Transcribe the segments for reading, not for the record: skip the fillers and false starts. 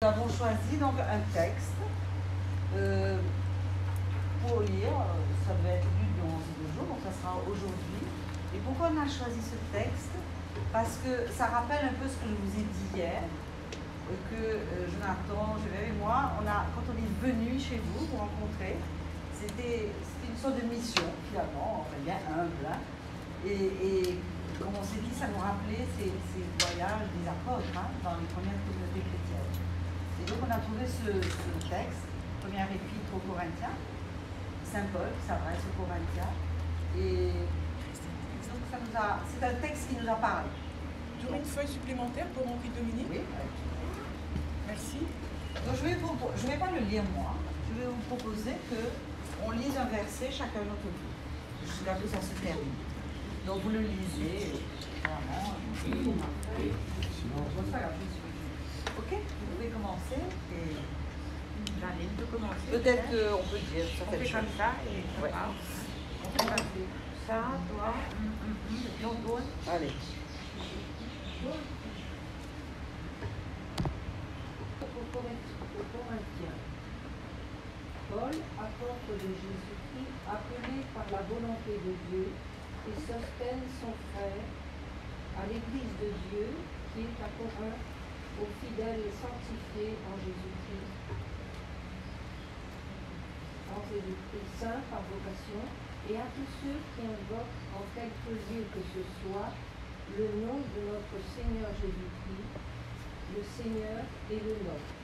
Nous avons choisi donc un texte pour lire. Ça devait être lu dans 2 jours, donc ça sera aujourd'hui. Et pourquoi on a choisi ce texte? Parce que ça rappelle un peu ce que je vous ai dit hier, que Jonathan, Geneviève et moi, quand on est venu chez vous rencontrer, c'était une sorte de mission finalement, enfin bien humble. Hein, et comme on s'est dit, ça nous rappelait ces voyages des apôtres dans les premières communautés chrétiennes. Et donc on a trouvé ce texte, première épître aux Corinthiens, Saint Paul qui s'adresse aux Corinthiens. Et donc c'est un texte qui nous a parlé. Tu aurais une feuille supplémentaire pour Henri Dominique? Oui. Merci. Donc je vais pas le lire moi, je vais vous proposer qu'on lise un verset chacun notre tour, jusqu'à ce que ça se termine. Donc vous le lisez, vraiment. Ok, vous pouvez commencer. J'arrive de commencer. Peut-être qu'on peut dire ça. On fait comme ça et ça ouais. part. On fait comme ça, toi. Non, toi. Allez. Aux Corinthiens. Paul, apôtre de Jésus-Christ, appelé par la volonté de Dieu, et sostienne son frère à l'Église de Dieu qui est à Corinthe, aux fidèles sanctifiés en Jésus-Christ, saints par vocation, et à tous ceux qui invoquent en quelque lieu que ce soit le nom de notre Seigneur Jésus-Christ, le Seigneur et le nôtre.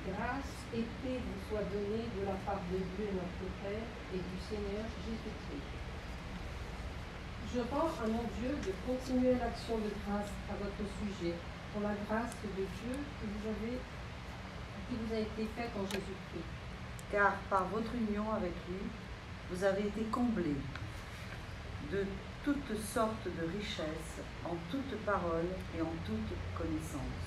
Grâce et paix vous soit donnée de la part de Dieu notre Père et du Seigneur Jésus-Christ. Je rends à mon Dieu de continuer l'action de grâce à votre sujet pour la grâce de Dieu qui vous a été faite en Jésus-Christ. Car par votre union avec lui, vous avez été comblés de toutes sortes de richesses en toute parole et en toute connaissance.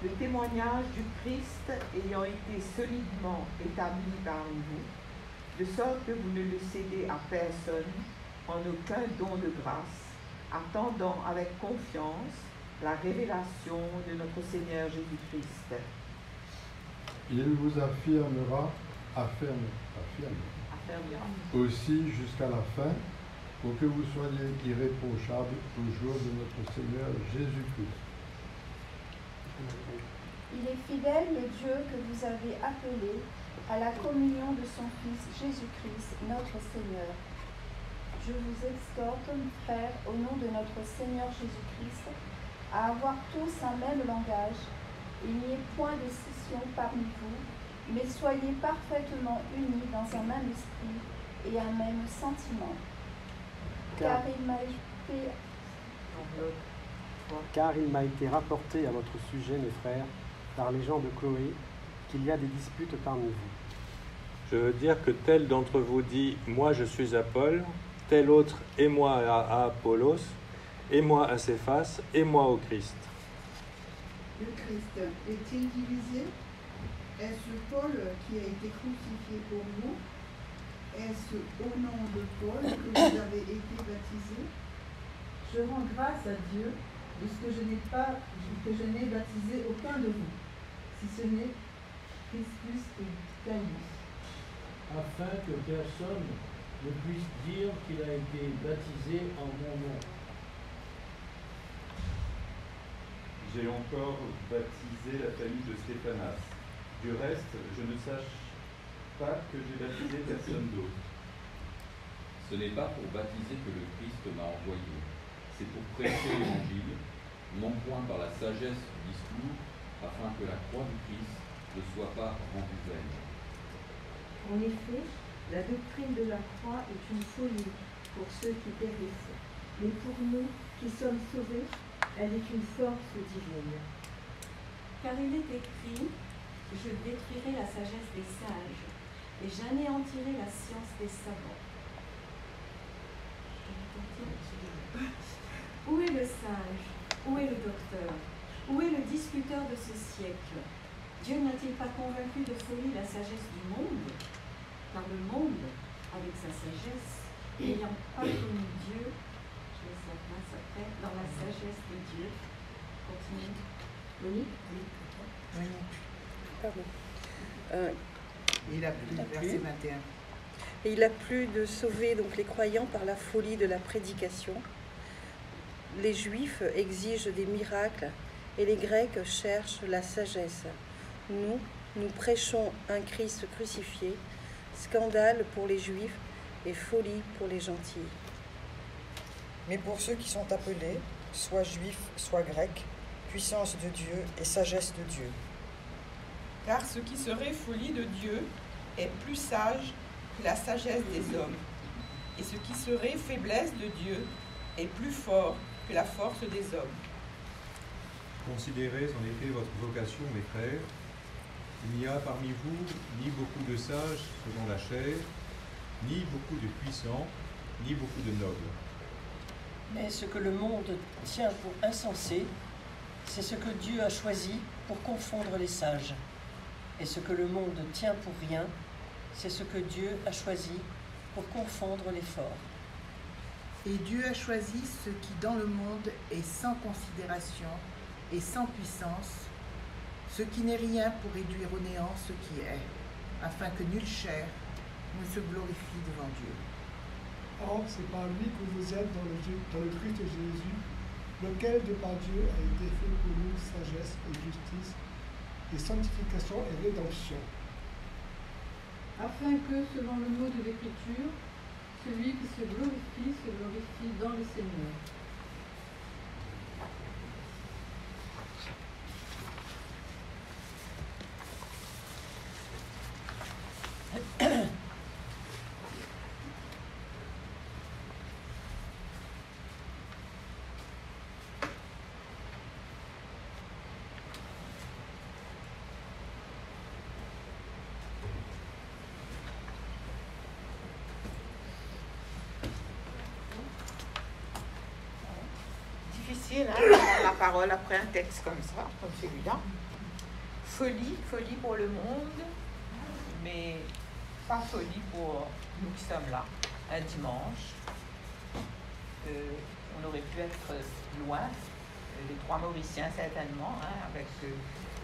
Le témoignage du Christ ayant été solidement établi parmi vous, de sorte que vous ne le cédez à personne en aucun don de grâce, attendant avec confiance la révélation de notre Seigneur Jésus-Christ. Il vous affirmera aussi jusqu'à la fin, pour que vous soyez irréprochables au jour de notre Seigneur Jésus-Christ. Il est fidèle, le Dieu que vous avez appelé à la communion de son Fils Jésus-Christ, notre Seigneur. Je vous exhorte, frères, au nom de notre Seigneur Jésus-Christ, à avoir tous un même langage. Il n'y ait point de scission parmi vous, mais soyez parfaitement unis dans un même esprit et un même sentiment. Car il m'a été rapporté à votre sujet, mes frères, par les gens de Chloé, qu'il y a des disputes parmi vous. Je veux dire que tel d'entre vous dit « Moi je suis à Paul », tel autre « Et moi à Apollos », et moi à Céphas, et moi au Christ. Le Christ est-il divisé? Est-ce Paul qui a été crucifié pour vous? Est-ce au nom de Paul que vous avez été baptisés? Je rends grâce à Dieu de ce que je n'ai baptisé aucun de vous, si ce n'est Crispus et Gaius, afin que personne ne puisse dire qu'il a été baptisé en mon nom. J'ai encore baptisé la famille de Stéphanas. Du reste, je ne sache pas que j'ai baptisé personne d'autre. Ce n'est pas pour baptiser que le Christ m'a envoyé, c'est pour prêcher l'Évangile, non point par la sagesse du discours, afin que la croix du Christ ne soit pas rendue vaine. En effet, la doctrine de la croix est une folie pour ceux qui périssent, mais pour nous qui sommes sauvés, elle est une force divine. Car il est écrit, je détruirai la sagesse des sages, et j'anéantirai la science des savants. Où est le sage? Où est le docteur? Où est le discuteur de ce siècle? Dieu n'a-t-il pas convaincu de folie la sagesse du monde? Car le monde, avec sa sagesse, n'ayant pas connu Dieu, je laisse la place après, dans la sagesse de Dieu. Continue. Oui. Oui. Il a plu, verset 21. Et il a plu de sauver donc les croyants par la folie de la prédication. Les Juifs exigent des miracles et les Grecs cherchent la sagesse. Nous prêchons un Christ crucifié, scandale pour les Juifs et folie pour les gentils. Mais pour ceux qui sont appelés, soit juifs, soit grecs, puissance de Dieu et sagesse de Dieu. Car ce qui serait folie de Dieu est plus sage que la sagesse des hommes, et ce qui serait faiblesse de Dieu est plus fort que la force des hommes. Considérez en effet votre vocation, mes frères. Il n'y a parmi vous ni beaucoup de sages selon la chair, ni beaucoup de puissants, ni beaucoup de nobles. Mais ce que le monde tient pour insensé, c'est ce que Dieu a choisi pour confondre les sages. Et ce que le monde tient pour rien, c'est ce que Dieu a choisi pour confondre les forts. Et Dieu a choisi ce qui dans le monde est sans considération et sans puissance, ce qui n'est rien pour réduire au néant ce qui est, afin que nulle chair ne se glorifie devant Dieu. Or, c'est par lui que vous êtes dans le Christ Jésus, lequel de par Dieu a été fait pour nous sagesse et justice, et sanctification et rédemption. Afin que, selon le mot de l'Écriture, celui qui se glorifie dans le Seigneur. Difficile, hein, de prendre la parole après un texte comme ça, comme celui-là. Folie pour le monde, mais pas folie pour nous qui sommes là, un dimanche. On aurait pu être loin, les trois Mauriciens certainement, hein, avec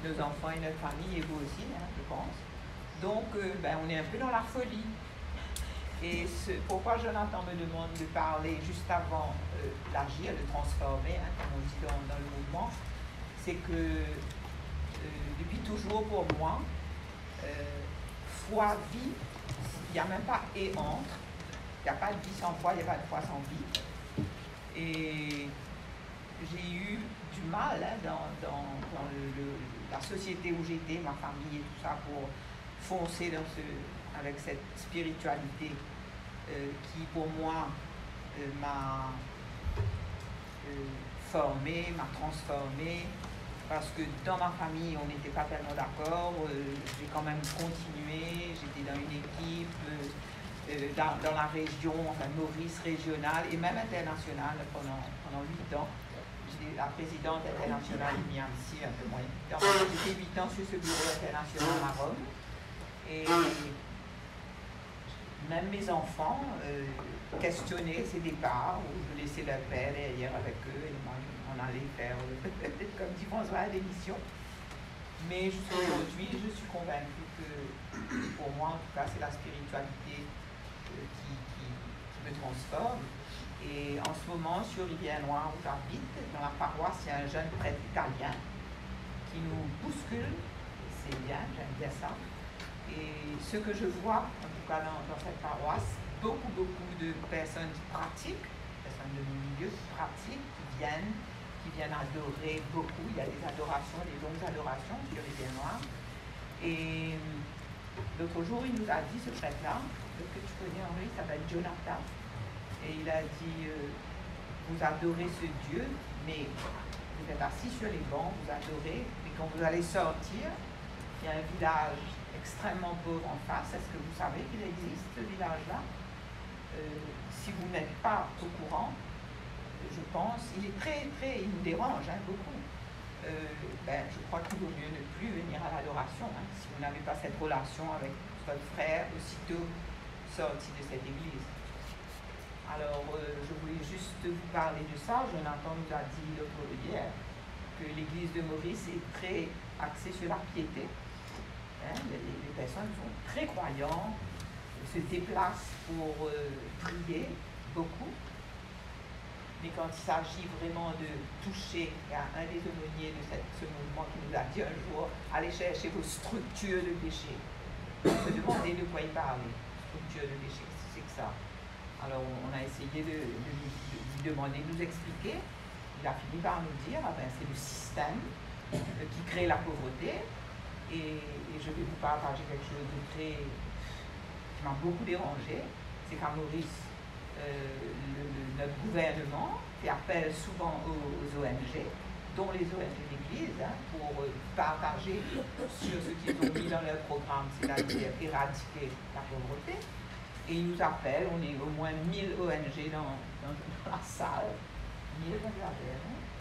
nos enfants et notre famille, et vous aussi, hein, je pense. Donc, on est un peu dans la folie. Et pourquoi Jonathan me demande de parler juste avant l'agir, le transformer, hein, comme on dit dans le mouvement, c'est que depuis toujours pour moi, foi, vie, il n'y a même pas et entre, il n'y a pas de vie sans foi, il n'y a pas de foi sans vie. Et j'ai eu du mal hein, dans la société où j'étais, ma famille et tout ça, pour foncer avec cette spiritualité qui pour moi m'a formé, m'a transformé, parce que dans ma famille on n'était pas tellement d'accord, j'ai quand même continué, j'étais dans une équipe dans la région, enfin Maurice régionale et même internationale pendant 8 ans. J'étais la présidente internationale ici un peu moins. J'étais 8 ans sur ce bureau international à Rome. Et même mes enfants questionnaient ces départs où je laissais leur père derrière avec eux et moi on allait faire, comme dit François, l'émission. Mais aujourd'hui, je suis convaincue que pour moi, en tout cas, c'est la spiritualité qui me transforme. Et en ce moment, sur Rivière-Noire, où j'habite, dans la paroisse, il y a un jeune prêtre italien qui nous bouscule. C'est bien, j'aime bien ça. Et ce que je vois, en tout cas dans cette paroisse, beaucoup de personnes pratiques, personnes de mon milieu pratiques, qui viennent adorer beaucoup. Il y a des adorations, des longues adorations sur les biens noirs. Et l'autre jour, il nous a dit, ce prêtre-là, que tu connais en lui, il s'appelle Jonathan, et il a dit, vous adorez ce Dieu, mais vous êtes assis sur les bancs, vous adorez, et quand vous allez sortir, il y a un village extrêmement pauvre en face. Est-ce que vous savez qu'il existe ce village-là? Si vous n'êtes pas au courant, je pense, il nous dérange beaucoup. Je crois qu'il vaut mieux ne plus venir à l'adoration si vous n'avez pas cette relation avec votre frère aussitôt sorti de cette église. Alors, je voulais juste vous parler de ça. Jonathan nous a dit hier que l'église de Maurice est très axée sur la piété. Hein, les personnes sont très croyantes, se déplacent pour prier beaucoup. Mais quand il s'agit vraiment de toucher, il y a un des aumôniers de ce mouvement qui nous a dit un jour, allez chercher vos structures de péché. On se demandait de quoi il parlait, structure de péché, c'est que ça. Alors on a essayé de lui demander de nous expliquer. Il a fini par nous dire, ah ben, c'est le système qui crée la pauvreté. Et je vais vous partager quelque chose de très, qui m'a beaucoup dérangé. C'est qu'à Maurice, notre gouvernement fait appel souvent aux ONG, dont les ONG de l'Église, pour partager sur ce qu'ils ont mis dans leur programme, c'est-à-dire éradiquer la pauvreté. Et ils nous appellent, on est au moins 1000 ONG dans la salle. 1000,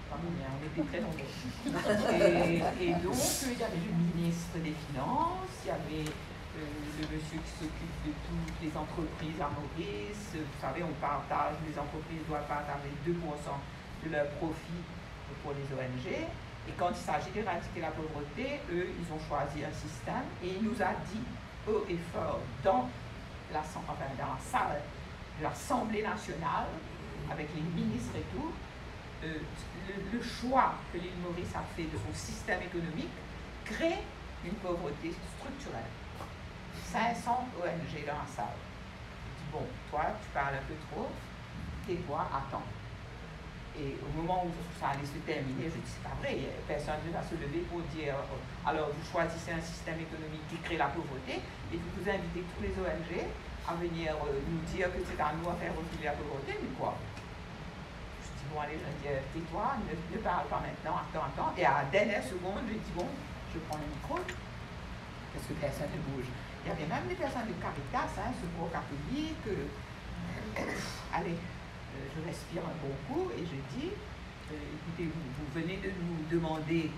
on était très nombreux. Et donc, il y avait le ministre des Finances, il y avait le monsieur qui s'occupe de toutes les entreprises à Maurice. Vous savez, on partage, les entreprises doivent partager 2% de leur profit pour les ONG. Et quand il s'agit d'éradiquer la pauvreté, eux, ils ont choisi un système et il nous a dit haut et fort dans la salle de l'Assemblée nationale, avec les ministres et tout, le choix que l'île Maurice a fait de son système économique crée une pauvreté structurelle. 500 ONG dans la salle. Je dis, bon, toi, tu parles un peu trop, tais-toi, attends. Et au moment où ça allait se terminer, je dis, c'est pas vrai, personne ne va se lever pour dire, alors vous choisissez un système économique qui crée la pauvreté, et vous invitez tous les ONG à venir nous dire que c'est à nous à faire reculer la pauvreté, mais quoi? Je dis, bon, allez, je dis, tais-toi, ne parle pas maintenant, attends. Et à la dernière seconde, je dis, bon, je prends le micro, parce que personne ne bouge. Il y avait même des personnes de Caritas, ce gros catholique. Allez, je respire un bon coup et je dis, écoutez, vous venez de nous demander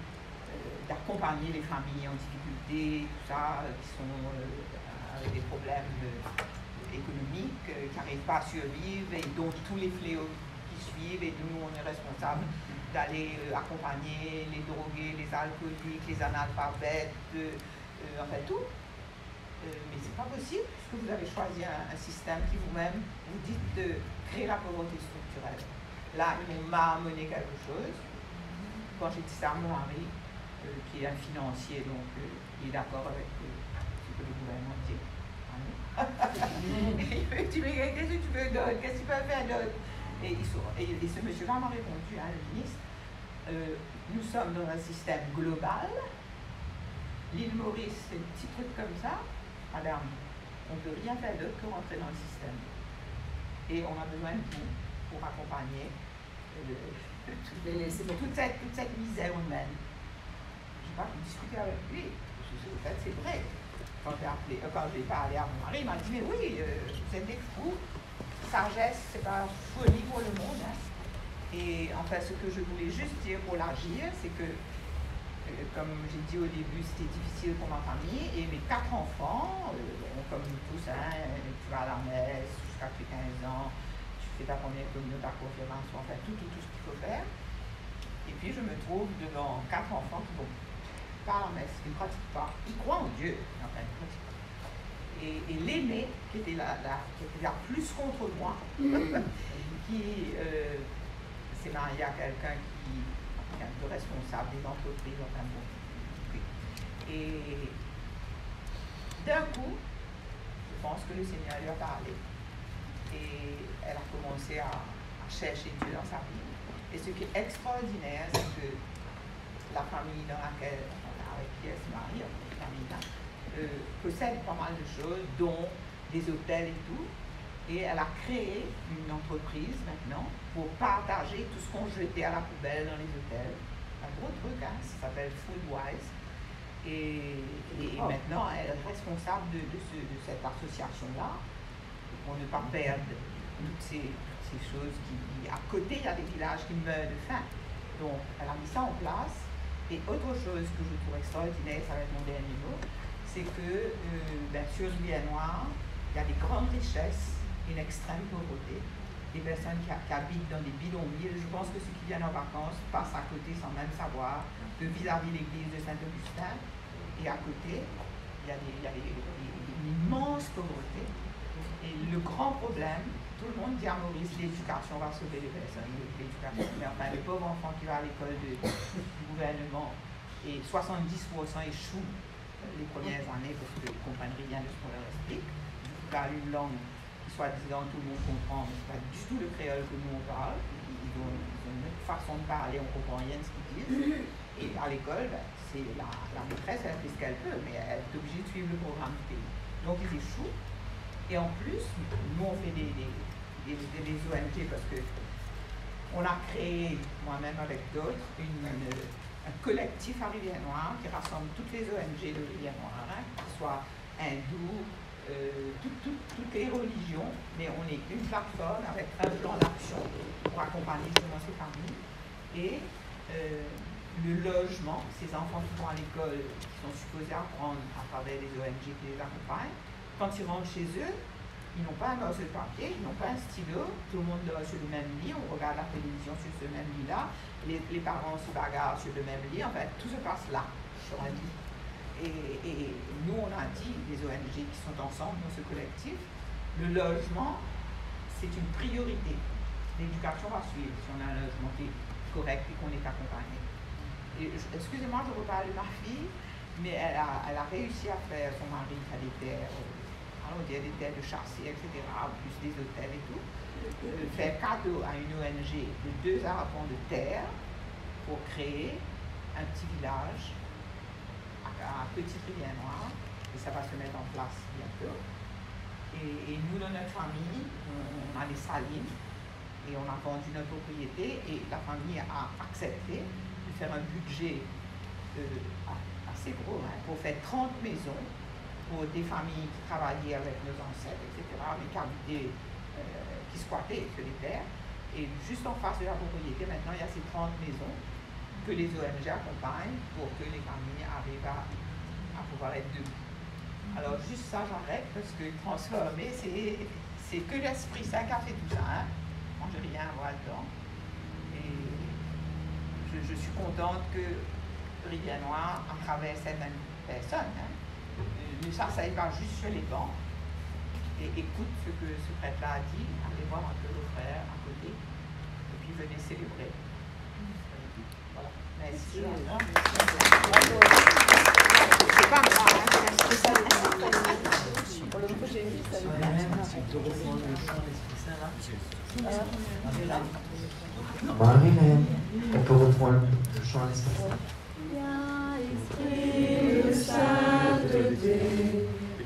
d'accompagner les familles en difficulté, tout ça, qui sont avec des problèmes économiques, qui n'arrivent pas à survivre et dont tous les fléaux qui suivent, et nous, on est responsable d'aller accompagner les drogués, les alcooliques, les analphabètes, enfin tout. Mais c'est pas possible, puisque vous avez choisi un système qui vous-même vous dites de créer la pauvreté structurelle. Là, ils m'ont marmonné quelque chose. Quand j'ai dit ça à mon mari, qui est un financier, donc il est d'accord avec ce que le gouvernement dit. Il me dit, mais qu'est-ce que tu veux d'autre? Qu'est-ce que tu peux faire d'autre? Et ce monsieur-là m'a répondu, le ministre, nous sommes dans un système global. L'île Maurice, c'est un petit truc comme ça. Madame, on ne peut rien faire d'autre que rentrer dans le système. Et on a besoin de vous pour accompagner toute cette misère humaine. Je n'ai pas pu discuter avec lui. Je dis, en fait, c'est vrai. Quand j'ai parlé à mon mari, il m'a dit, mais oui, vous êtes des fous. Sagesse, c'est pas folie pour le monde. Et enfin, ce que je voulais juste dire pour l'agir, c'est que comme j'ai dit au début, c'était difficile pour ma famille et mes 4 enfants, comme nous tous, tu vas à la messe jusqu'à tes 15 ans, tu fais ta première communion, ta confirmation, enfin tout ce qu'il faut faire. Et puis je me trouve devant 4 enfants qui vont pas à la messe, qui ne pratiquent pas, ils croient en Dieu, enfin ils ne pratiquent pas. Et l'aîné, qui était la plus contre moi, qui s'est marié à quelqu'un qui est un peu responsable des entreprises, enfin bon. Et d'un coup, je pense que le Seigneur lui a parlé. Et elle a commencé à chercher Dieu dans sa vie. Et ce qui est extraordinaire, c'est que la famille avec qui elle se marie, la famille-là, possède pas mal de choses, dont des hôtels et tout. Et elle a créé une entreprise maintenant pour partager tout ce qu'on jetait à la poubelle dans les hôtels. Un gros truc, ça s'appelle Foodwise. Et maintenant, elle est responsable de cette association-là pour ne pas perdre toutes ces choses qui, à côté, il y a des villages qui meurent de faim. Donc, elle a mis ça en place. Et autre chose que je trouve extraordinaire, ça va être mon dernier mot, c'est que, sur l'île Noire, il y a des grandes richesses, une extrême pauvreté, des personnes qui habitent dans des bidonvilles. Je pense que ceux qui viennent en vacances passent à côté sans même savoir que vis-à-vis l'église de Saint-Augustin, et à côté, il y a une immense pauvreté. Et le grand problème, tout le monde dit à Maurice, l'éducation va sauver les personnes. Mais enfin, le pauvre enfant qui va à l'école du gouvernement, et 70% échouent les premières années parce qu'ils ne comprennent rien de ce qu'on leur explique. Ils parlent une langue qui, soi-disant, tout le monde comprend, mais ce n'est pas du tout le créole que nous on parle. Ils ont une autre façon de parler, on ne comprend rien de ce qu'ils disent. Et à l'école, c'est la maîtresse, elle fait ce qu'elle peut, mais elle est obligée de suivre le programme du pays. Donc ils échouent. Et en plus, nous on fait des ONG parce que on a créé, moi-même avec d'autres, un collectif à Rivière-Noire qui rassemble toutes les ONG de Rivière-Noire, hein, que ce soit hindou, toutes les religions, mais on est une plateforme avec un plan d'action pour accompagner justement ces familles. Et le logement, ces enfants qui vont à l'école, qui sont supposés apprendre à travers les ONG qui les accompagnent, quand ils rentrent chez eux, ils n'ont pas un morceau de papier, ils n'ont pas un stylo, tout le monde dort sur le même lit, on regarde la télévision sur ce même lit-là, les parents se bagarrent sur le même lit, en fait, tout se passe là, sur un lit. Et nous, on a dit, les ONG qui sont ensemble dans ce collectif, le logement, c'est une priorité. L'éducation va suivre si on a un logement qui est correct et qu'on est accompagné. Excusez-moi, je reparle de ma fille, mais elle a réussi à faire, son mari a des terres, des terres de chasser, etc., en plus des hôtels et tout, faire cadeau à une ONG de 2 arpents de terre pour créer un petit village à Petite Rivière-Noire, et ça va se mettre en place bientôt. Et nous, dans notre famille, on a les salines, et on a vendu notre propriété, et la famille a accepté de faire un budget assez gros, hein, pour faire 30 maisons pour des familles qui travaillaient avec nos ancêtres, etc., mais qui habitaient, qui squattaient sur les terres. Et juste en face de la propriété, maintenant, il y a ces 30 maisons que les ONG accompagnent pour que les familles arrivent à pouvoir être debout. Alors, juste ça, j'arrête, parce que transformer, c'est que l'Esprit Saint qui a fait tout ça, hein. Moi, je n'ai rien à voir dedans. Et je suis contente que Rivière-Noire, à travers certaines personnes, hein, mais ça n'est pas juste sur les bancs. Et écoute ce que ce prêtre-là a dit, allez voir un peu vos frères à côté, et puis venez célébrer. Voilà. Merci. C'est pas moi, hein, c'est ça. Pour le coup, j'ai une liste avec Marie-Hélène, on peut reprendre le chant à l'Esprit Saint. Esprit de sainteté,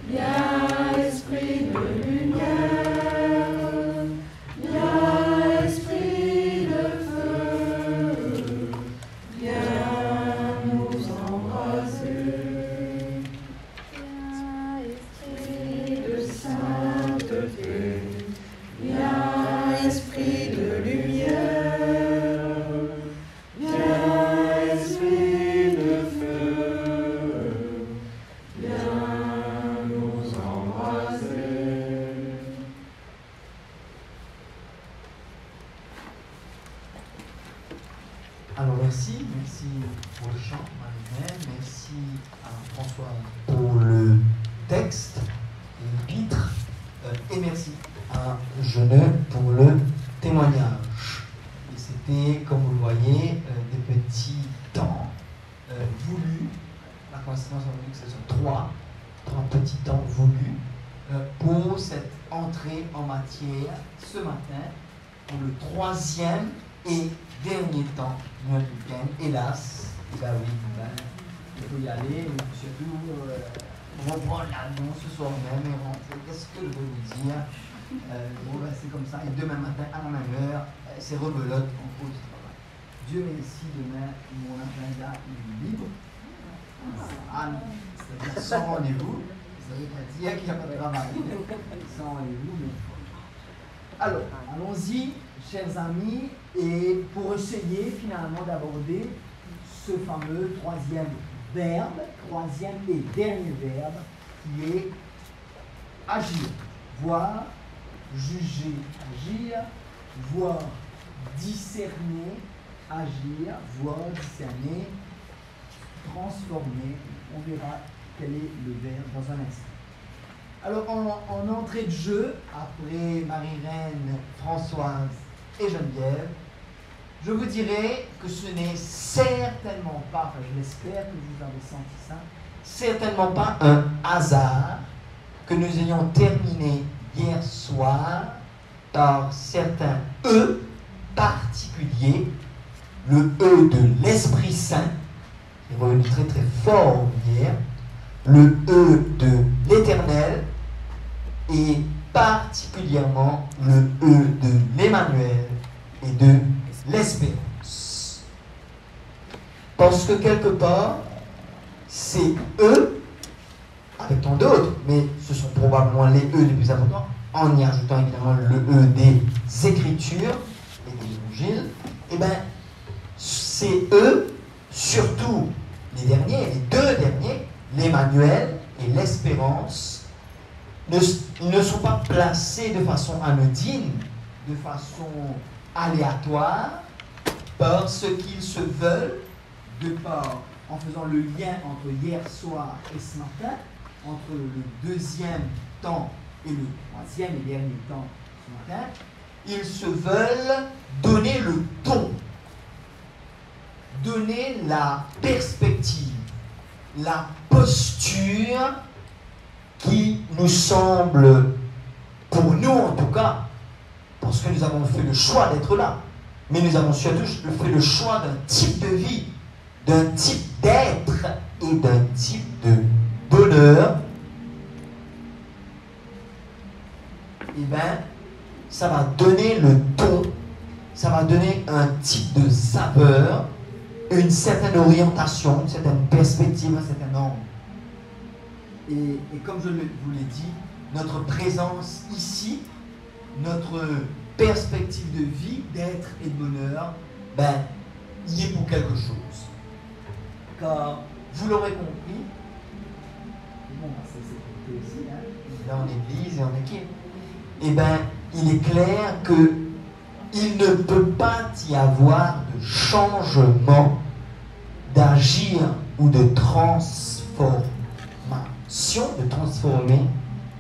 viens esprit de lumière, viens esprit de feu, viens nous embraser. Viens esprit de sainteté, viens esprit de lumière, viens esprit de feu, viens nous embraser. Alors merci pour le chant, Marie-Hélène, merci à François pour le texte, l'épître, et merci à Geneux pour le témoignage. Et c'était, comme vous le voyez, des petits temps voulus. La coïncidence a voulu que ce soit trois petits temps voulus pour cette entrée en matière ce matin, pour le 3e et dernier temps du week-end. Hélas, oui, il faut y aller, mais surtout reprendre l'avion ce soir même et rentrer. Qu'est-ce que je veux vous dire? C'est comme ça. Et demain matin, à la même heure, c'est rebelote en cause du travail. Dieu merci, demain, mon agenda est libre. C'est-à-dire sans rendez-vous. Ça veut pas dire qu'il n'y a pas de travail. Sans rendez-vous, mais... Alors, allons-y, chers amis, et pour essayer finalement d'aborder ce fameux 3e verbe, 3e et dernier verbe, qui est agir, voir, juger, agir, voir, discerner, agir, voir, discerner, transformer. On verra quel est le verbe dans un instant. Alors, en entrée de jeu, après Marie-Reine, Françoise et Geneviève, je vous dirai que ce n'est certainement pas, enfin je l'espère que vous avez senti ça, certainement pas un hasard que nous ayons terminé hier soir par certains E particuliers, le E de l'Esprit Saint, qui est revenu très très fort hier, le E de l'Éternel et particulièrement le E de l'Emmanuel et de l'espérance. Parce que quelque part, ces E, avec tant d'autres, mais ce sont probablement les E les plus importants, en y ajoutant évidemment le E des Écritures et des Évangiles, et bien, ces E, surtout les derniers, les deux derniers, l'Emmanuel et l'espérance, ne sont pas placés de façon anodine, de façon aléatoire, parce qu'ils se veulent, de par, en faisant le lien entre hier soir et ce matin, entre le deuxième temps et le troisième et dernier temps ce matin, ils se veulent donner le ton, donner la perspective, la posture qui nous semble, pour nous en tout cas, parce que nous avons fait le choix d'être là, mais nous avons surtout fait le choix d'un type de vie, d'un type d'être et d'un type de bonheur, et bien, ça va donner le ton, ça va donner un type de saveur, une certaine orientation, une certaine perspective, un certain angle. Et comme je vous l'ai dit, notre présence ici, notre perspective de vie, d'être et de bonheur, ben, y est pour quelque chose. Car, vous l'aurez compris, bon, c'est aussi, hein, là en église et en équipe, et bien, il est clair que il ne peut pas y avoir de changement, d'agir ou de transformation, de transformer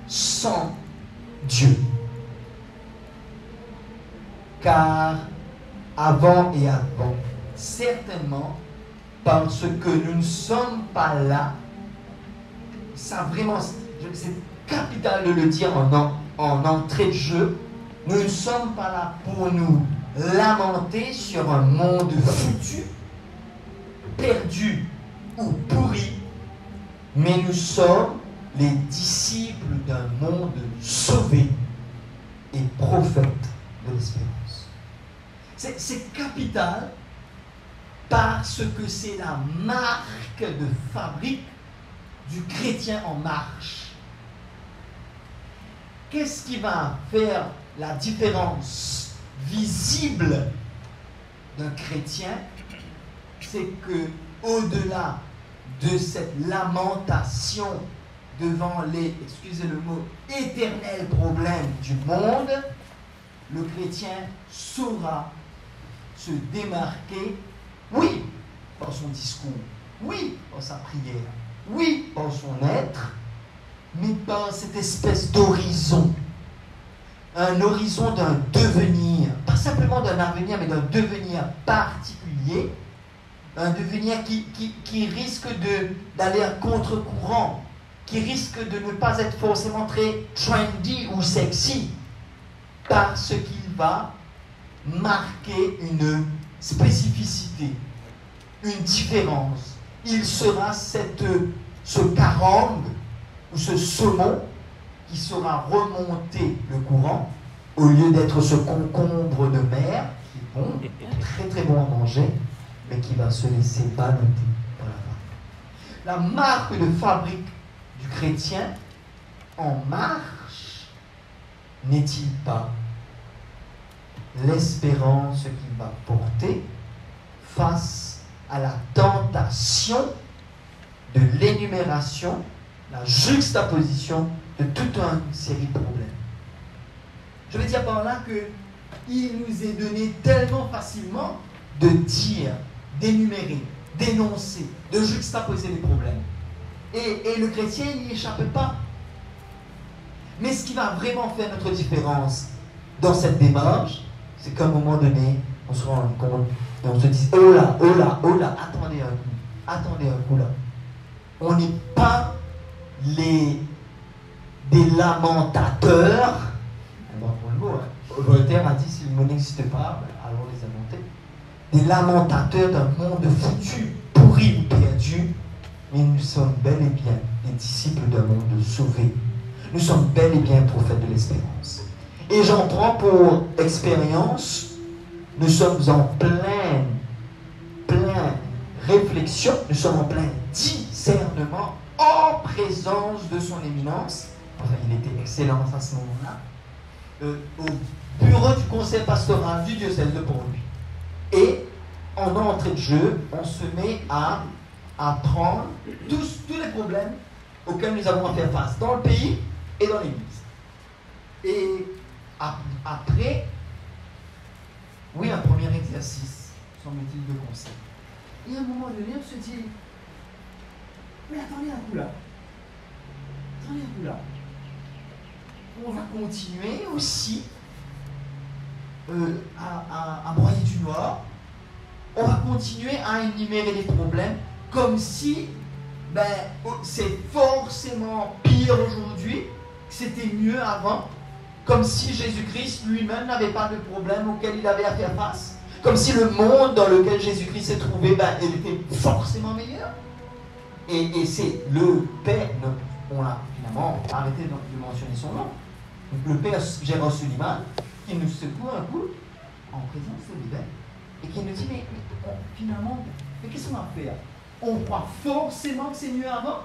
sans Dieu. Car avant et avant, certainement, parce que nous ne sommes pas là, ça vraiment, c'est capital de le dire en entrée de jeu, nous ne sommes pas là pour nous lamenter sur un monde foutu, perdu ou pourri, mais nous sommes les disciples d'un monde sauvé et prophète de l'espérance. C'est capital parce que c'est la marque de fabrique du chrétien en marche. Qu'est-ce qui va faire la différence visible d'un chrétien? C'est que au-delà de cette lamentation devant les, excusez le mot, éternels problèmes du monde, le chrétien saura se démarquer, oui, par son discours, oui, par sa prière, oui, par son être, mais par cette espèce d'horizon. Un horizon d'un devenir, pas simplement d'un avenir, mais d'un devenir particulier, un devenir qui risque d'aller à contre-courant, qui risque de ne pas être forcément très trendy ou sexy, parce qu'il va marquer une spécificité, une différence. Il sera ce carangue ou ce saumon qui sera remonté le courant, au lieu d'être ce concombre de mer, qui est bon, très très bon à manger, mais qui va se laisser banoter par la vague. La marque de fabrique du chrétien en marche n'est-il pas l'espérance qu'il va porter face à la tentation de l'énumération, la juxtaposition de toute une série de problèmes. Je veux dire par là qu'il nous est donné tellement facilement de dire, d'énumérer, d'énoncer, de juxtaposer les problèmes. Et le chrétien, il n'y échappe pas. Mais ce qui va vraiment faire notre différence dans cette démarche, c'est qu'à un moment donné, on se rend compte et on se dit, oh là, attendez un coup là. On n'est pas des lamentateurs. On va prendre le mot, hein. Voltaire a dit, si le mot n'existe pas, alors les inventer. Des lamentateurs d'un monde foutu, pourri ou perdu, mais nous sommes bel et bien des disciples d'un monde sauvé. Nous sommes bel et bien prophètes de l'espérance. Et j'en prends pour expérience, nous sommes en pleine réflexion, nous sommes en plein discernement, en présence de son éminence. Enfin, il était excellent à ce moment-là. Au bureau du conseil pastoral du diocèse de Pont-Louis. Et en entrée de jeu, on se met à prendre tous les problèmes auxquels nous avons à faire face dans le pays et dans l'Église. Et après, oui, un premier exercice, semble-t-il, de conseil. Et à un moment donné, on se dit, mais attendez un coup là. On va continuer aussi à broyer du noir. On va continuer à énumérer les problèmes comme si c'est forcément pire aujourd'hui, que c'était mieux avant, comme si Jésus-Christ lui-même n'avait pas de problème auquel il avait à faire face, comme si le monde dans lequel Jésus-Christ s'est trouvé, il était forcément meilleur. Et c'est le Père, on a finalement arrêté de mentionner son nom, le Père Gérard Sullivan, qui nous secoue un coup en présence de l'hiver, et qui nous dit, mais finalement, qu'est-ce qu'on va faire? On croit forcément que c'est mieux avant.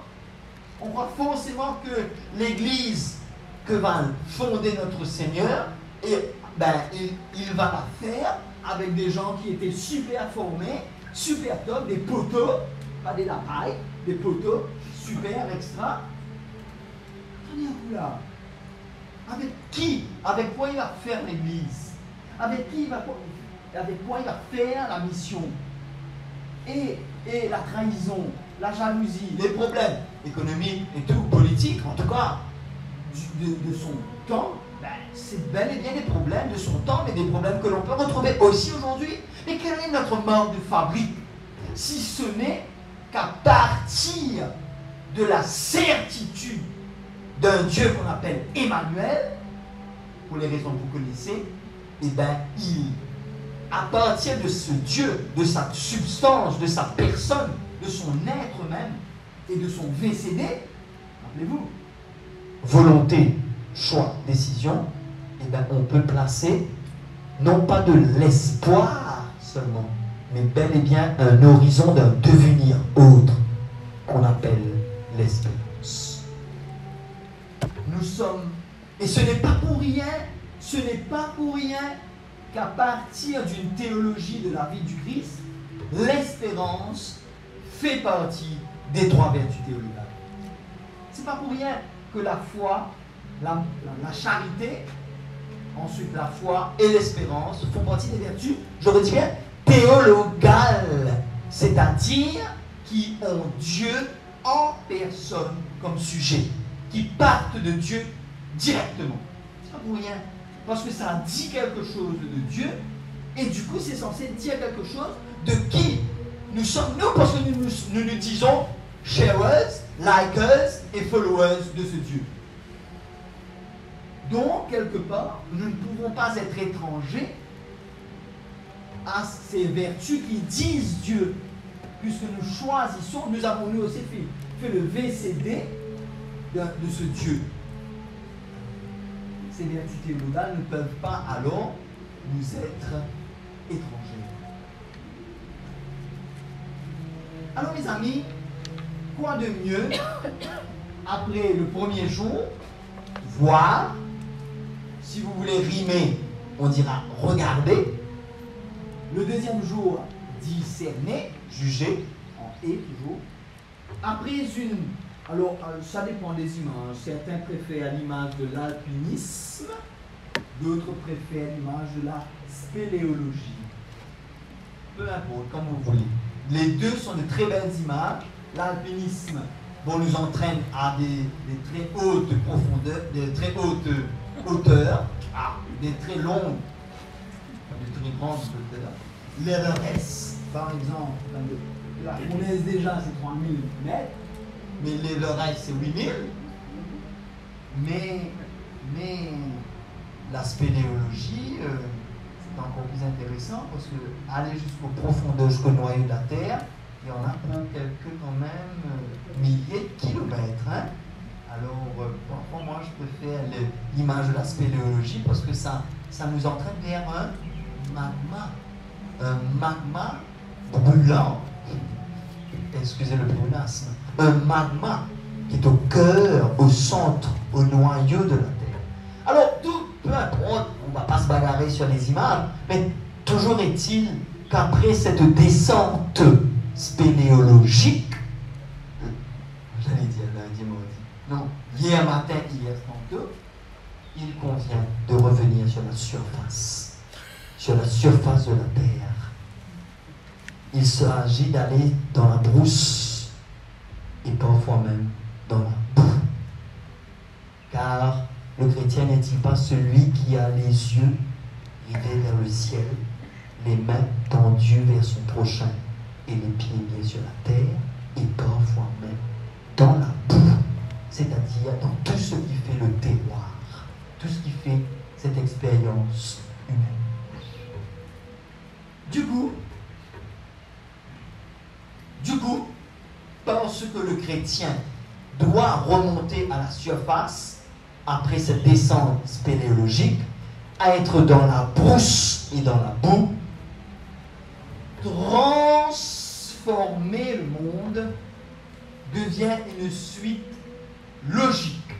On croit forcément que l'Église que va fonder notre Seigneur, il va la faire avec des gens qui étaient super formés, super top, des poteaux, pas des lapailles, des poteaux, super extra. Attendez un coup là. Avec qui? Avec quoi il va faire l'Église? Avec quoi il va faire la mission? Et la trahison, la jalousie, les problèmes économiques et tout, politiques, en tout cas, de son temps, c'est bel et bien des problèmes de son temps, mais des problèmes que l'on peut retrouver aussi aujourd'hui. Mais quelle est notre marque de fabrique? Si ce n'est qu'à partir de la certitude d'un Dieu qu'on appelle Emmanuel, pour les raisons que vous connaissez, à partir de ce Dieu, de sa substance, de sa personne, de son être même et de son VCD, rappelez-vous, volonté, choix, décision, on peut placer non pas de l'espoir seulement, mais bel et bien un horizon d'un devenir autre qu'on appelle l'espérance. Nous sommes, et ce n'est pas pour rien qu'à partir d'une théologie de la vie du Christ, l'espérance fait partie des 3 vertus théologales. C'est pas pour rien que la foi, la charité, ensuite la foi et l'espérance font partie des vertus, je redis bien, théologales, c'est-à-dire qui ont Dieu en personne comme sujet, qui partent de Dieu directement. C'est pas pour rien. Parce que ça dit quelque chose de Dieu, et du coup c'est censé dire quelque chose de qui nous sommes nous, parce que nous disons sharers, likers et followers de ce Dieu. Donc, quelque part, nous ne pouvons pas être étrangers à ces vertus qui disent Dieu, puisque nous choisissons, nous avons nous aussi fait le VCD de ce Dieu. Ces vertus théologales ne peuvent pas alors nous être étrangers. Alors mes amis, quoi de mieux après le premier jour, voir, si vous voulez rimer, on dira regarder. Le deuxième jour, discerner, juger, en et toujours. Après alors ça dépend des images. Certains préfèrent l'image de l'alpinisme, d'autres préfèrent l'image de la spéléologie. Peu importe, comme vous voulez. Les deux sont de très belles images. L'alpinisme nous entraîne à des très hautes profondeurs, des très hautes hauteurs, des très longues, des très grandes hauteurs. L'Everest, par exemple, la fournaise déjà c'est 3000 mètres, mais l'Everest c'est 8000. Mais la spéléologie, c'est encore plus intéressant parce que aller jusqu'aux profondeurs, jusqu'au noyau de la Terre, il y en a quelques quand même milliers de kilomètres. Hein? Alors, parfois, moi, je préfère l'image de la spéléologie parce que ça nous entraîne vers un magma brûlant. Excusez le pléonasme. Un magma qui est au cœur, au centre, au noyau de la Terre. Alors, peu importe, on ne va pas se bagarrer sur les images, mais toujours est-il qu'après cette descente spéléologique, j'allais dire lundi, mardi, non, hier matin, hier tantôt, il convient de revenir sur la surface de la Terre. Il s'agit d'aller dans la brousse et parfois même dans la boue. Car le chrétien n'est-il pas celui qui a les yeux rivés vers le ciel, les mains tendues vers son prochain et les pieds liés sur la terre et parfois même dans la boue, c'est-à-dire dans tout ce qui fait le terroir, tout ce qui fait cette expérience humaine. Du coup, parce que le chrétien doit remonter à la surface après cette descente spéléologique, à être dans la brousse et dans la boue, transformer le monde devient une suite logique,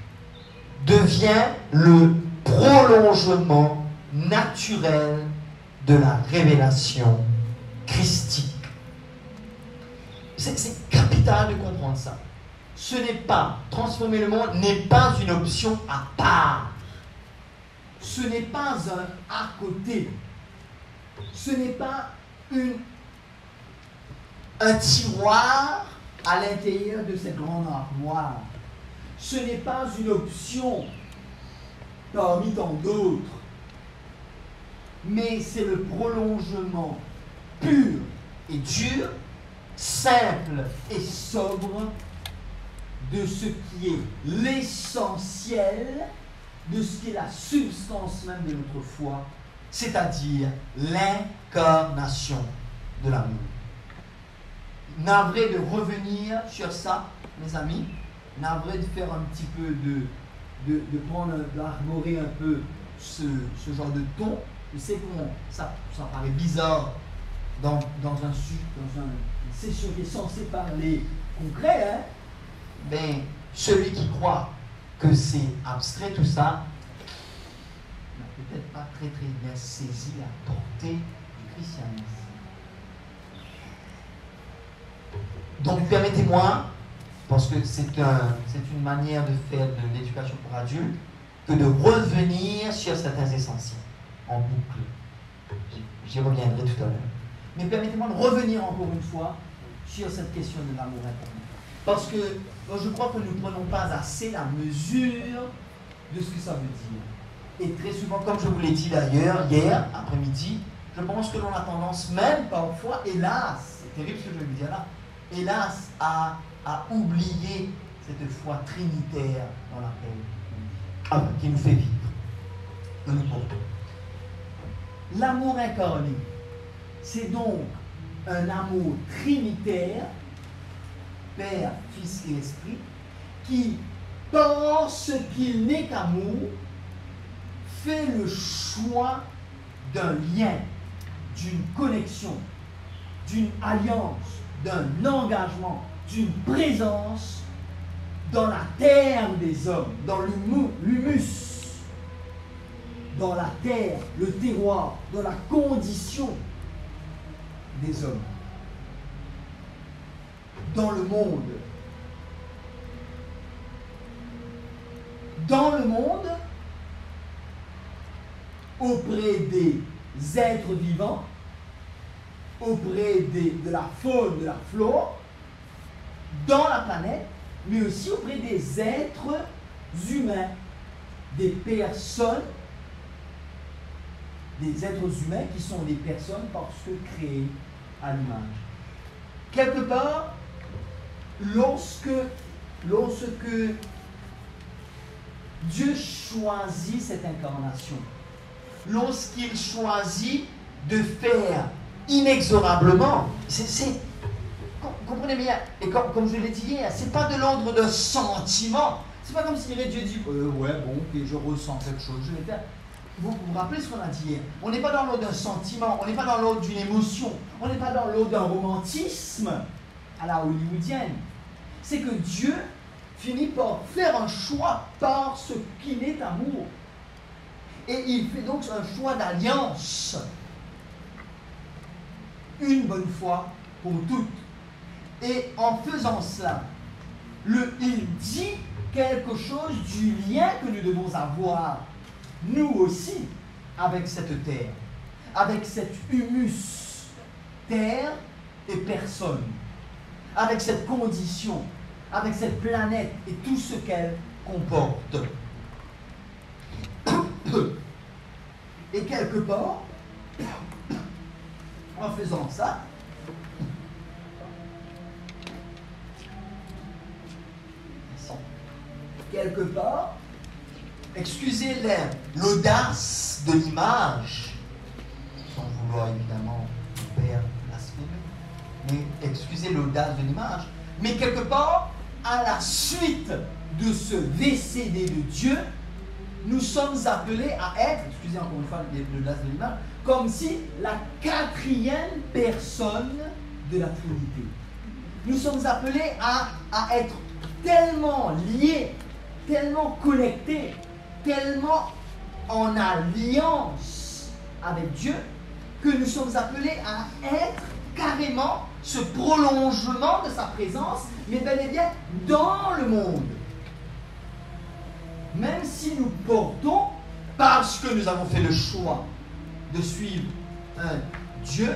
devient le prolongement naturel de la révélation christique. C'est capital de comprendre ça. Ce n'est pas, transformer le monde n'est pas une option à part. Ce n'est pas un à côté. Ce n'est pas un tiroir à l'intérieur de cette grande armoire. Ce n'est pas une option parmi tant d'autres. Mais c'est le prolongement pur et dur, simple et sobre de ce qui est l'essentiel, de ce qui est la substance même de notre foi, c'est-à-dire l'incarnation de l'amour. Navré de revenir sur ça, mes amis, navré de faire un petit peu d'arborer un peu ce genre de ton. Je sais que ça paraît bizarre dans une session qui est censée parler concret, hein? Ben, celui qui croit que c'est abstrait tout ça n'a peut-être pas très très bien saisi la portée du christianisme. Donc permettez-moi, parce que c'est une manière de faire de l'éducation pour adultes, que de revenir sur certains essentiels en boucle. J'y reviendrai tout à l'heure. Mais permettez-moi de revenir encore une fois sur cette question de l'amour interne. Parce que je crois que nous ne prenons pas assez la mesure de ce que ça veut dire. Et très souvent, comme je vous l'ai dit d'ailleurs, hier après-midi, je pense que l'on a tendance même parfois, hélas, c'est terrible ce que je vais vous dire là, hélas, à oublier cette foi trinitaire dans laquelle qui nous fait vivre, que nous portons. L'amour incarné, c'est donc un amour trinitaire, Père, Fils et Esprit, qui, parce qu'il n'est qu'amour, fait le choix d'un lien, d'une connexion, d'une alliance, d'un engagement, d'une présence dans la terre des hommes, dans l'humus, dans la terre, le terroir, dans la condition des hommes, dans le monde. Dans le monde, auprès des êtres vivants, auprès de la faune, de la flore, dans la planète, mais aussi auprès des êtres humains, des personnes, des êtres humains qui sont des personnes parce que créées à l'image. Quelque part, lorsque Dieu choisit cette incarnation, lorsqu'il choisit de faire inexorablement, comprenez bien, et comme je l'ai dit hier, c'est pas de l'ordre d'un sentiment. C'est pas comme si Dieu dit ouais, bon, ok, je ressens quelque chose, je vais faire. Vous vous rappelez ce qu'on a dit hier? On n'est pas dans l'ordre d'un sentiment, on n'est pas dans l'ordre d'une émotion, on n'est pas dans l'ordre d'un romantisme à la hollywoodienne. C'est que Dieu finit par faire un choix parce qu'il est amour. Et il fait donc un choix d'alliance. Une bonne fois pour toutes. Et en faisant cela, il dit quelque chose du lien que nous devons avoir, nous aussi, avec cette terre, avec cet humus, terre et personne, avec cette condition, avec cette planète et tout ce qu'elle comporte. Et quelque part, en faisant ça, quelque part, excusez l'audace de l'image, sans vouloir évidemment faire blasphémer, mais excusez l'audace de l'image, mais quelque part, à la suite de ce décédé de Dieu, nous sommes appelés à être, excusez encore une fois l'audace de l'image, comme si la quatrième personne de la Trinité. Nous sommes appelés à être tellement liés, tellement connectés, tellement en alliance avec Dieu, que nous sommes appelés à être carrément ce prolongement de sa présence, mais bel et bien dans le monde. Même si nous portons, parce que nous avons fait le choix de suivre un Dieu,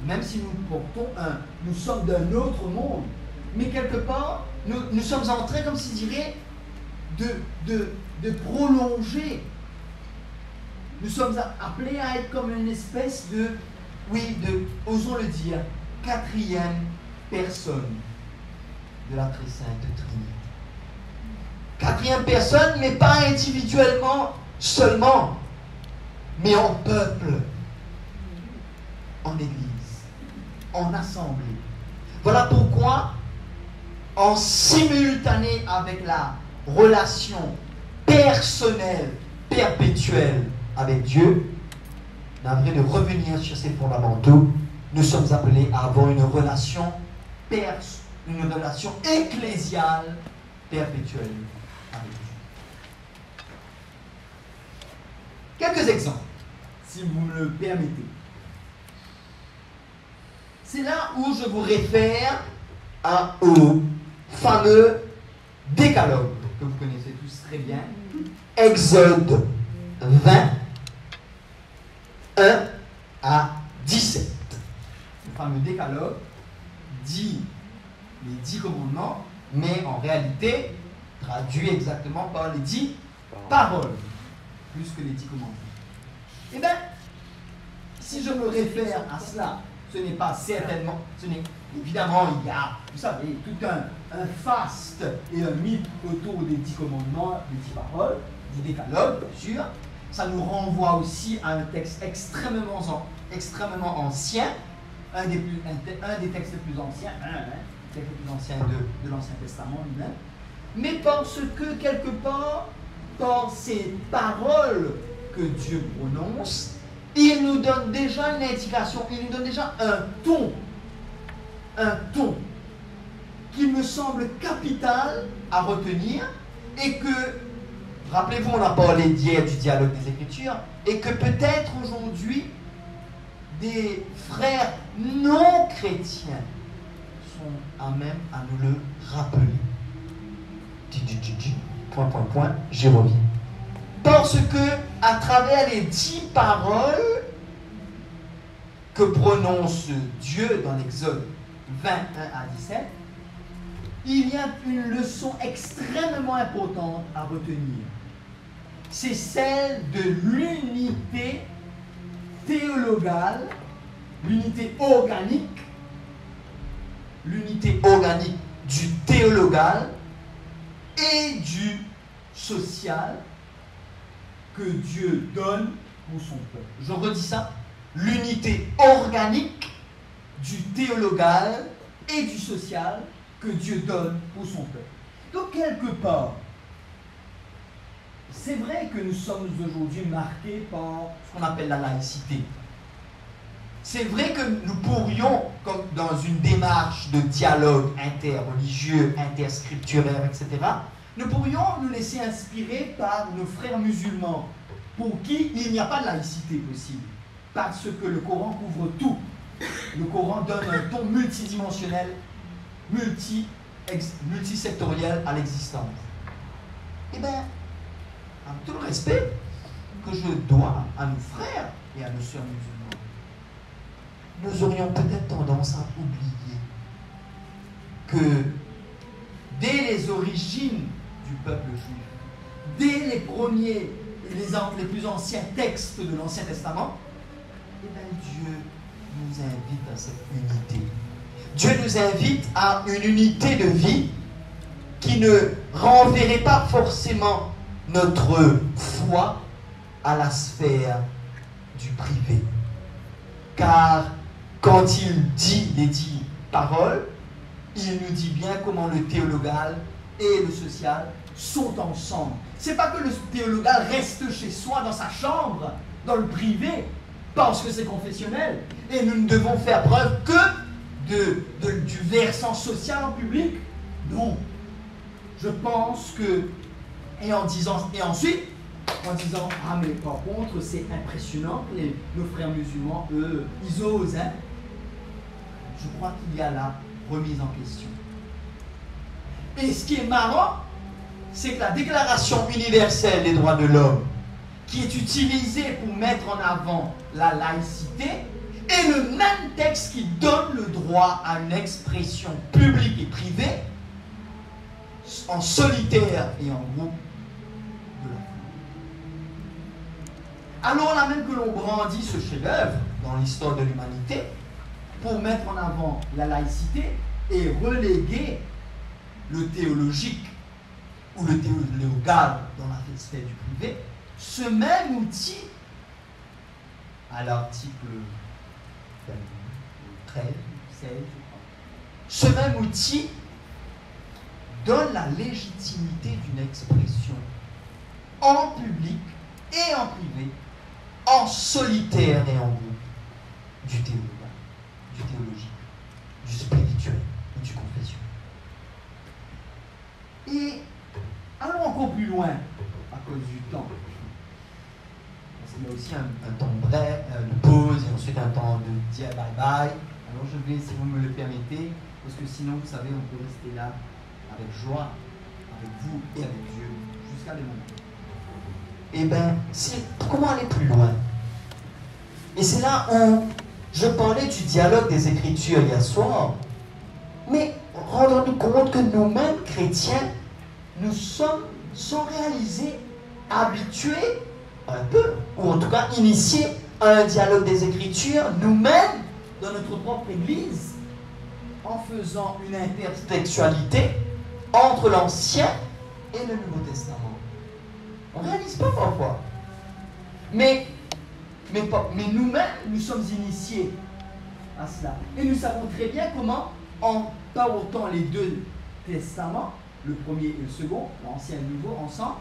même si nous portons nous sommes d'un autre monde, mais quelque part, nous sommes en train, comme s'il dirait, de prolonger. Nous sommes appelés à être comme une espèce osons le dire, quatrième personne de la très sainte Trinité. Quatrième personne, mais pas individuellement seulement, mais en peuple, en église, en assemblée. Voilà pourquoi, en simultané avec la relation personnelle, perpétuelle avec Dieu, d'après de revenir sur ces fondamentaux, nous sommes appelés à avoir une relation ecclésiale perpétuelle avec Dieu. Quelques exemples, si vous me le permettez. C'est là où je vous réfère au fameux décalogue que vous connaissez tous très bien. Exode 20, 1 à 17. Le fameux décalogue dit les 10 commandements, mais en réalité traduit exactement par les 10 paroles, plus que les 10 commandements. Eh bien, si je me réfère à cela, ce n'est pas certainement, évidemment, il y a, vous savez, tout un faste et un mythe autour des 10 commandements, des 10 paroles, du décalogue, bien sûr. Ça nous renvoie aussi à un texte extrêmement ancien, un des textes les plus anciens, texte le plus ancien de l'Ancien Testament lui-même. Mais parce que, quelque part, par ces paroles que Dieu prononce, il nous donne déjà une indication, il nous donne déjà un ton qui me semble capital à retenir et que, rappelez-vous, on a parlé d'hier du dialogue des Écritures, et que peut-être aujourd'hui, des frères non chrétiens sont à même à nous le rappeler. J'y reviens. Parce que, à travers les 10 paroles que prononce Dieu dans l'Exode 21 à 17, il y a une leçon extrêmement importante à retenir. C'est celle de l'unité théologale, l'unité organique du théologal et du social que Dieu donne pour son peuple. Je redis ça, l'unité organique du théologal et du social que Dieu donne pour son peuple. Donc quelque part, c'est vrai que nous sommes aujourd'hui marqués par ce qu'on appelle la laïcité. C'est vrai que nous pourrions, comme dans une démarche de dialogue interreligieux, interscripturaire, etc., nous pourrions nous laisser inspirer par nos frères musulmans, pour qui il n'y a pas de laïcité possible, parce que le Coran couvre tout. Le Coran donne un ton multidimensionnel, multisectoriel à l'existence. Eh bien, avec tout le respect que je dois à nos frères et à nos sœurs musulmans, nous aurions peut-être tendance à oublier que dès les origines du peuple juif, dès les premiers, les plus anciens textes de l'Ancien Testament, eh bien Dieu nous invite à cette unité. Dieu nous invite à une unité de vie qui ne renverrait pas forcément notre foi à la sphère du privé. Car quand il dit les 10 paroles, il nous dit bien comment le théologal et le social sont ensemble. C'est pas que le théologal reste chez soi dans sa chambre, dans le privé, parce que c'est confessionnel, et nous ne devons faire preuve que du versant social en public. Non. Je pense que, et ensuite, en disant, ah mais par contre, c'est impressionnant que nos frères musulmans, eux, ils osent, hein. Je crois qu'il y a la remise en question. Et ce qui est marrant, c'est que la Déclaration universelle des droits de l'homme, qui est utilisée pour mettre en avant la laïcité, est le même texte qui donne le droit à une expression publique et privée, en solitaire et en groupe, de la foi. Alors là même que l'on brandit ce chef-d'œuvre dans l'histoire de l'humanité, pour mettre en avant la laïcité et reléguer le théologique ou le théologal dans la sphère du privé, ce même outil, à l'article 13, 16, ce même outil donne la légitimité d'une expression en public et en privé, en solitaire et en groupe, du théologal, du théologique, du spirituel et du confessionnel. Et allons encore plus loin, à cause du temps. Parce qu'il y a aussi un temps bref, de pause, et ensuite un temps de dire bye bye. Alors je vais, si vous me le permettez, parce que sinon, vous savez, on peut rester là avec joie, avec vous et avec Dieu, jusqu'à des moments. Eh bien, comment aller plus loin? Et c'est là où je parlais du dialogue des Écritures hier soir. Mais rendons-nous compte que nous-mêmes, chrétiens, nous sommes, sans réaliser, habitués un peu, ou en tout cas initiés à un dialogue des Écritures, nous-mêmes, dans notre propre Église, en faisant une intertextualité entre l'Ancien et le Nouveau Testament. On ne réalise pas parfois. Mais nous-mêmes, nous sommes initiés à cela. Et nous savons très bien comment, en parlant les deux testaments, le premier et le second, l'Ancien et le Nouveau, ensemble,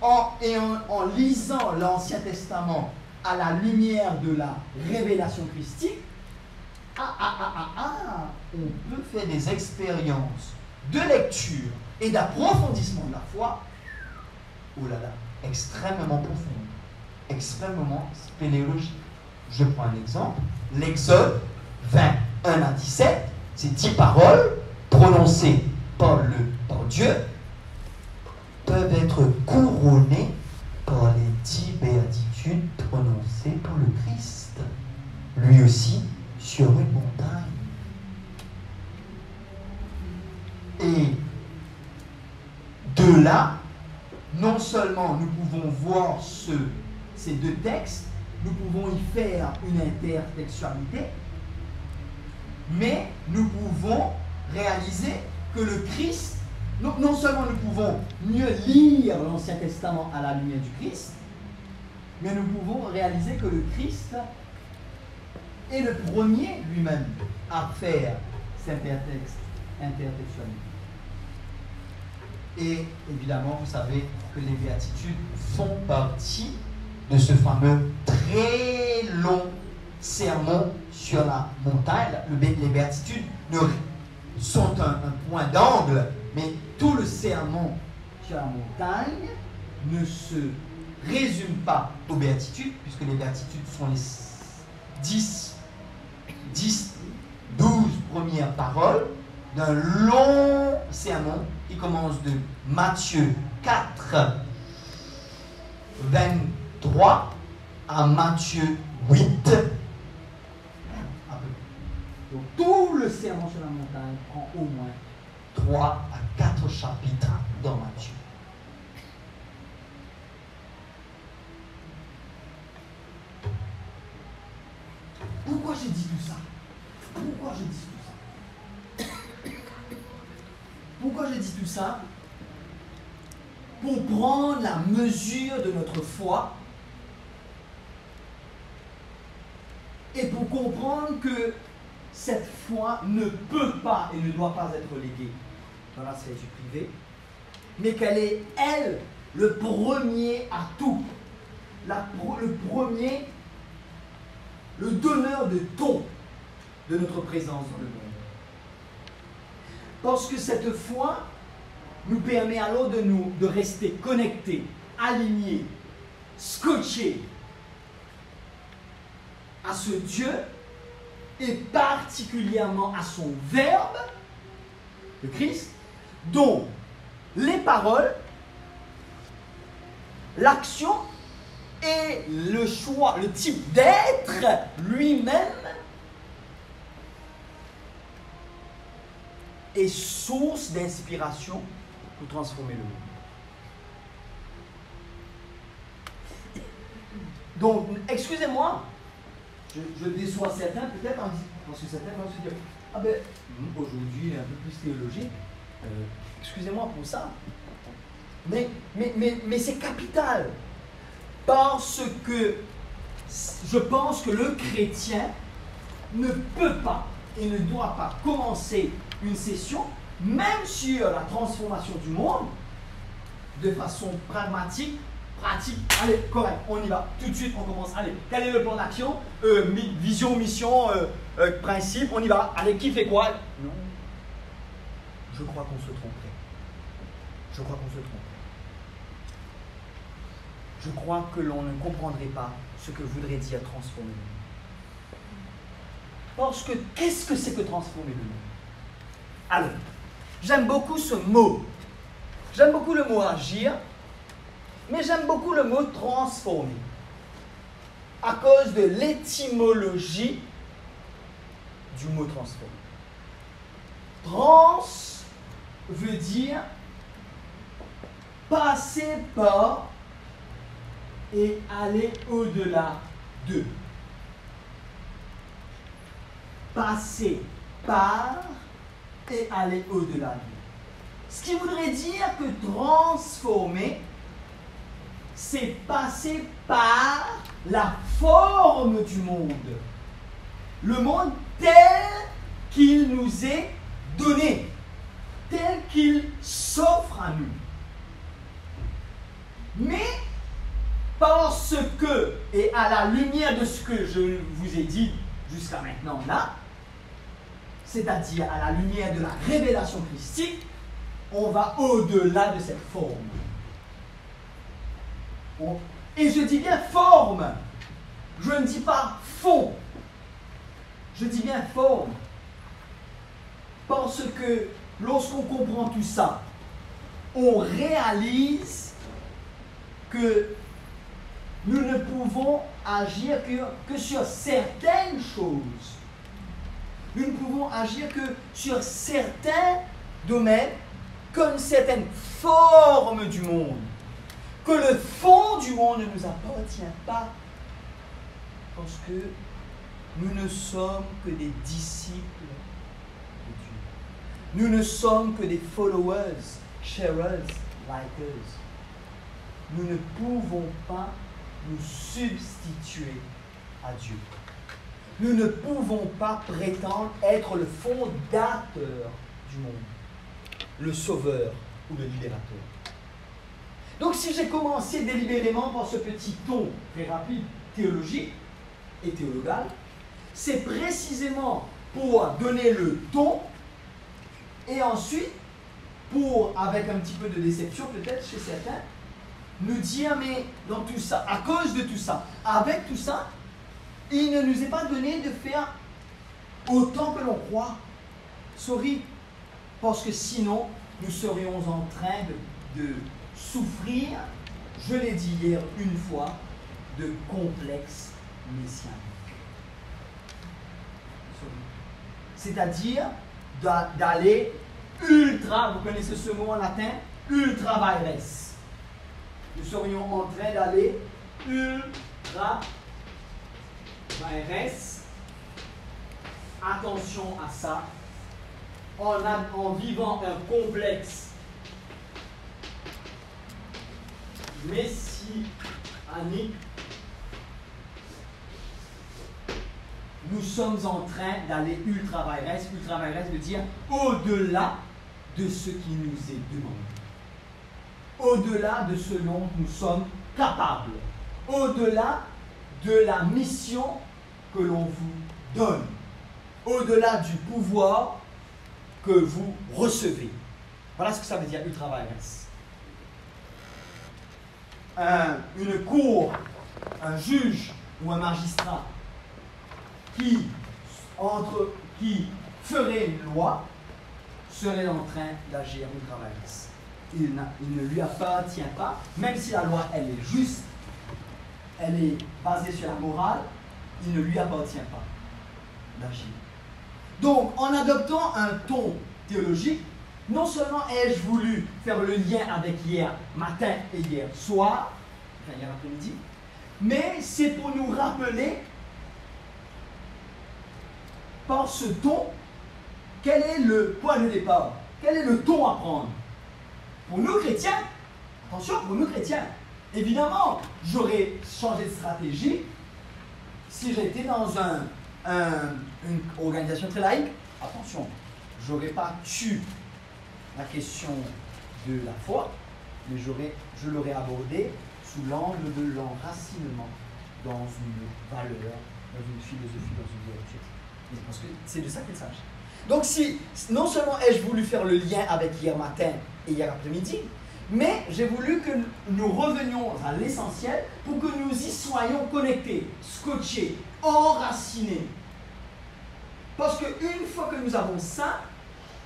en lisant l'Ancien Testament à la lumière de la révélation christique, on peut faire des expériences de lecture et d'approfondissement de la foi, oh là là, extrêmement profondes, extrêmement spéléologiques. Je prends un exemple, l'Exode 21 à 17, ces 10 paroles prononcées par Dieu peuvent être couronnées par les 10 béatitudes prononcées par le Christ, lui aussi sur une montagne. Et de là, non seulement nous pouvons voir ces deux textes, nous pouvons y faire une intertextualité, mais nous pouvons réaliser que le Christ, non seulement nous pouvons mieux lire l'Ancien Testament à la lumière du Christ, mais nous pouvons réaliser que le Christ est le premier lui-même à faire cette intertextualité. Et évidemment, vous savez que les béatitudes font partie de ce fameux très long sermon sur la montagne. Les béatitudes sont un point d'angle, mais tout le sermon sur la montagne ne se résume pas aux béatitudes, puisque les béatitudes sont les 12 premières paroles d'un long sermon qui commence de Matthieu 4, 23 à Matthieu 8. Donc tout le sermon sur la montagne prend au moins 3 à 4 chapitres dans Matthieu. Pourquoi j'ai dit tout ça? Pourquoi j'ai dit tout ça? Pourquoi j'ai dit tout ça? Pour prendre la mesure de notre foi et pour comprendre que cette foi ne peut pas et ne doit pas être léguée dans la sphère du privé, mais qu'elle est, elle, le premier à tout, le premier, le donneur de ton de notre présence dans le monde. Parce que cette foi nous permet alors de rester connectés, alignés, scotchés à ce Dieu et particulièrement à son Verbe, le Christ, dont les paroles, l'action et le choix, le type d'être lui-même est source d'inspiration pour transformer le monde. Donc, excusez-moi, je déçois certains peut-être parce que certains vont se dire « Ah ben, aujourd'hui, il est un peu plus théologique. Excusez-moi pour ça. » Mais c'est capital. Parce que je pense que le chrétien ne peut pas et ne doit pas commencer une session, même sur la transformation du monde, de façon pragmatique, pratique. Allez, correct, on y va. Tout de suite, on commence. Allez, quel est le plan d'action? Vision, mission, principe, on y va. Allez, qui fait quoi? Non. Je crois qu'on se tromperait. Je crois qu'on se tromperait. Je crois que l'on ne comprendrait pas ce que voudrait dire transformer le monde. Parce que, qu'est-ce que c'est que transformer le monde? Alors, j'aime beaucoup ce mot. J'aime beaucoup le mot agir, mais j'aime beaucoup le mot transformer. À cause de l'étymologie du mot transformer. Trans veut dire passer par et aller au-delà de. Passer par et aller au-delà de. Ce qui voudrait dire que transformer, c'est passer par la forme du monde. Le monde tel qu'il nous est donné, tel qu'il s'offre à nous. Mais parce que, et à la lumière de ce que je vous ai dit jusqu'à maintenant là, c'est-à-dire à la lumière de la révélation christique, on va au-delà de cette forme. Et je dis bien forme, je ne dis pas fond, je dis bien forme. Parce que lorsqu'on comprend tout ça, on réalise que nous ne pouvons agir que sur certaines choses. Nous ne pouvons agir que sur certains domaines qu'une certaine forme du monde, que le fond du monde ne nous appartient pas, parce que nous ne sommes que des disciples de Dieu. Nous ne sommes que des followers, sharers, likers. Nous ne pouvons pas nous substituer à Dieu. Nous ne pouvons pas prétendre être le fondateur du monde, le sauveur ou le libérateur. Donc si j'ai commencé délibérément par ce petit ton très rapide, théologique et théologal, c'est précisément pour donner le ton et ensuite pour, avec un petit peu de déception peut-être chez certains, nous dire mais dans tout ça, à cause de tout ça, avec tout ça, il ne nous est pas donné de faire autant que l'on croit. Sorry, parce que sinon nous serions en train de souffrir, je l'ai dit hier une fois, de complexes messianiques. C'est-à-dire d'aller ultra, vous connaissez ce mot en latin, ultra vires. Nous serions en train d'aller ultra vires. Attention à ça. En vivant un complexe messianique, nous sommes en train d'aller ultra vires. Ultra vires veut dire au-delà de ce qui nous est demandé. Au-delà de ce dont nous sommes capables. Au-delà de la mission que l'on vous donne. Au-delà du pouvoir que vous recevez. Voilà ce que ça veut dire ultra vires. Une cour, un juge ou un magistrat qui ferait une loi serait en train d'agir ultra vires. Il ne lui appartient pas, même si la loi elle est juste, elle est basée sur la morale, il ne lui appartient pas d'agir. Donc, en adoptant un ton théologique, non seulement ai-je voulu faire le lien avec hier matin et hier soir, enfin hier après-midi, mais c'est pour nous rappeler par ce ton quel est le point de départ, quel est le ton à prendre. Pour nous chrétiens, attention, pour nous chrétiens, évidemment, j'aurais changé de stratégie si j'étais dans une organisation très laïque. Attention, j'aurais pas tué la question de la foi, mais je l'aurais abordé sous l'angle de l'enracinement dans une valeur, dans une philosophie, dans une vertu. Parce que c'est de ça qu'il s'agit. Donc si, non seulement ai-je voulu faire le lien avec hier matin et hier après-midi, mais j'ai voulu que nous revenions à l'essentiel pour que nous y soyons connectés, scotchés, enracinés. Parce qu'une fois que nous avons ça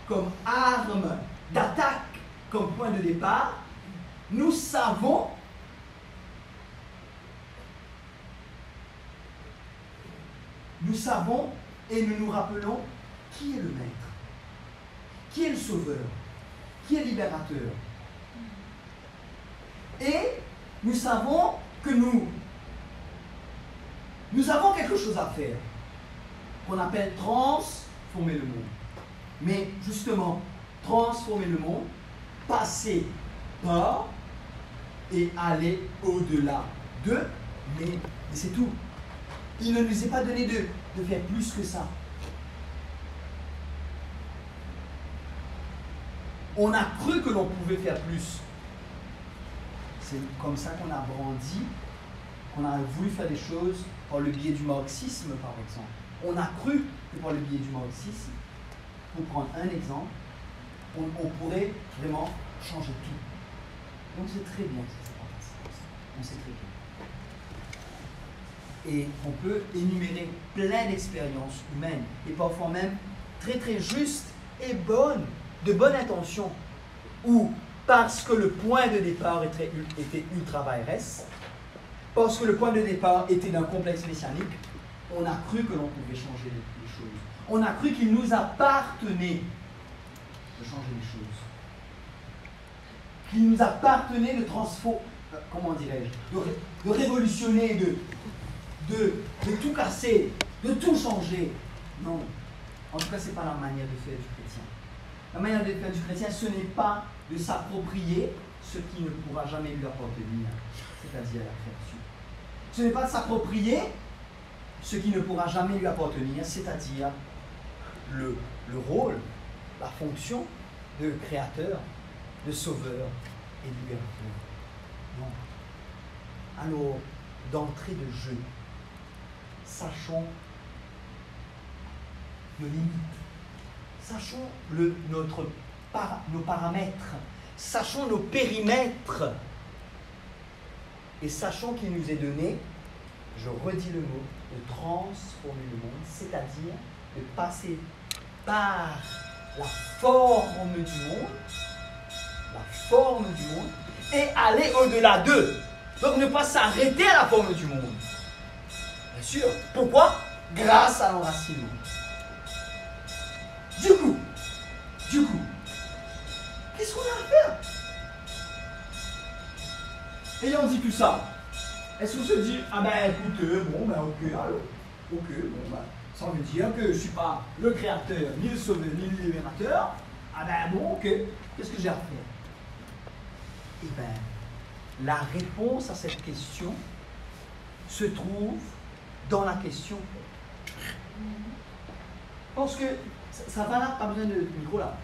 comme arme d'attaque, comme point de départ, nous savons et nous nous rappelons qui est le maître, qui est le sauveur, qui est le libérateur. Et nous savons que nous avons quelque chose à faire, qu'on appelle transformer le monde. Mais justement, transformer le monde, passer par et aller au-delà de, mais c'est tout. Il ne nous est pas donné de faire plus que ça. On a cru que l'on pouvait faire plus. C'est comme ça qu'on a grandi, qu'on a voulu faire des choses par le biais du marxisme, par exemple. On a cru que par le biais du marxisme, pour prendre un exemple, on pourrait vraiment changer tout. Donc c'est très bien que ça se passe. On sait très bien. Et on peut énumérer plein d'expériences humaines, et parfois même très très justes et bonnes, de bonne intention, où parce que le point de départ était ultra vires, parce que le point de départ était d'un complexe messianique, on a cru que l'on pouvait changer les choses. On a cru qu'il nous appartenait de changer les choses. qu'il nous appartenait de comment dirais-je, de révolutionner, de tout casser, de tout changer. Non. En tout cas, ce n'est pas la manière de faire du chrétien. La manière de faire du chrétien, ce n'est pas de s'approprier ce qui ne pourra jamais lui appartenir, c'est-à-dire la création. Ce n'est pas de s'approprier ce qui ne pourra jamais lui appartenir, c'est-à-dire le rôle, la fonction de créateur, de sauveur et de libérateur. Non. Alors, d'entrée de jeu, sachons nos limites, sachons nos paramètres, sachons nos périmètres, et sachons qu'il nous est donné, je redis le mot, de transformer le monde, c'est-à-dire de passer par la forme du monde, et aller au-delà d'eux. Donc ne pas s'arrêter à la forme du monde. Bien sûr. Pourquoi? Grâce à l'enracinement. Du coup, qu'est-ce qu'on a à faire? Ayant dit tout ça, est-ce qu'on se dit, ah ben écoute, ok, alors, ok, ça veut dire que je ne suis pas le créateur, ni le sauveur, ni le libérateur, ah ben bon, ok, qu'est-ce que j'ai à faire? Eh bien, la réponse à cette question se trouve dans la question. Parce que, ça va là, pas besoin de micro là.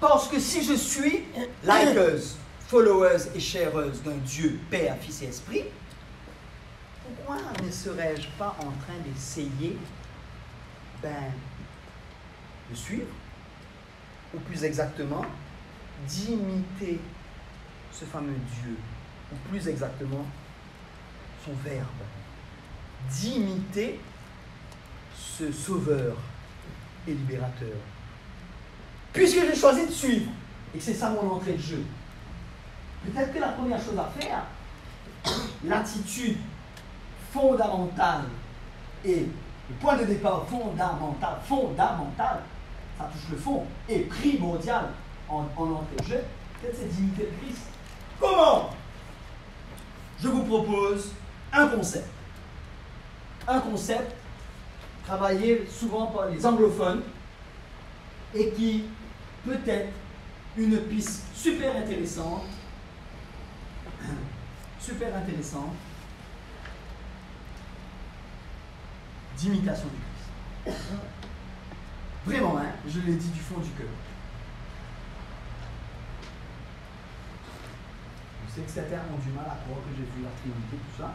Parce que si je suis likeuse, followeuse et shareuse d'un Dieu, Père, Fils et Esprit, pourquoi ne serais-je pas en train d'essayer de suivre, ou plus exactement, d'imiter ce fameux Dieu, ou plus exactement, son Verbe, d'imiter ce Sauveur et Libérateur. Puisque j'ai choisi de suivre, et que c'est ça mon entrée de jeu, peut-être que la première chose à faire, l'attitude fondamentale et le point de départ fondamental, ça touche le fond, et primordial en entrée de jeu, peut-être c'est d'imiter le Christ. Comment? Je vous propose un concept. Un concept travaillé souvent par les anglophones et qui peut être une piste super intéressante d'imitation du Christ. Vraiment, hein, je l'ai dit du fond du cœur. Je sais que certains ont du mal à croire que j'ai vu la Trinité, tout ça.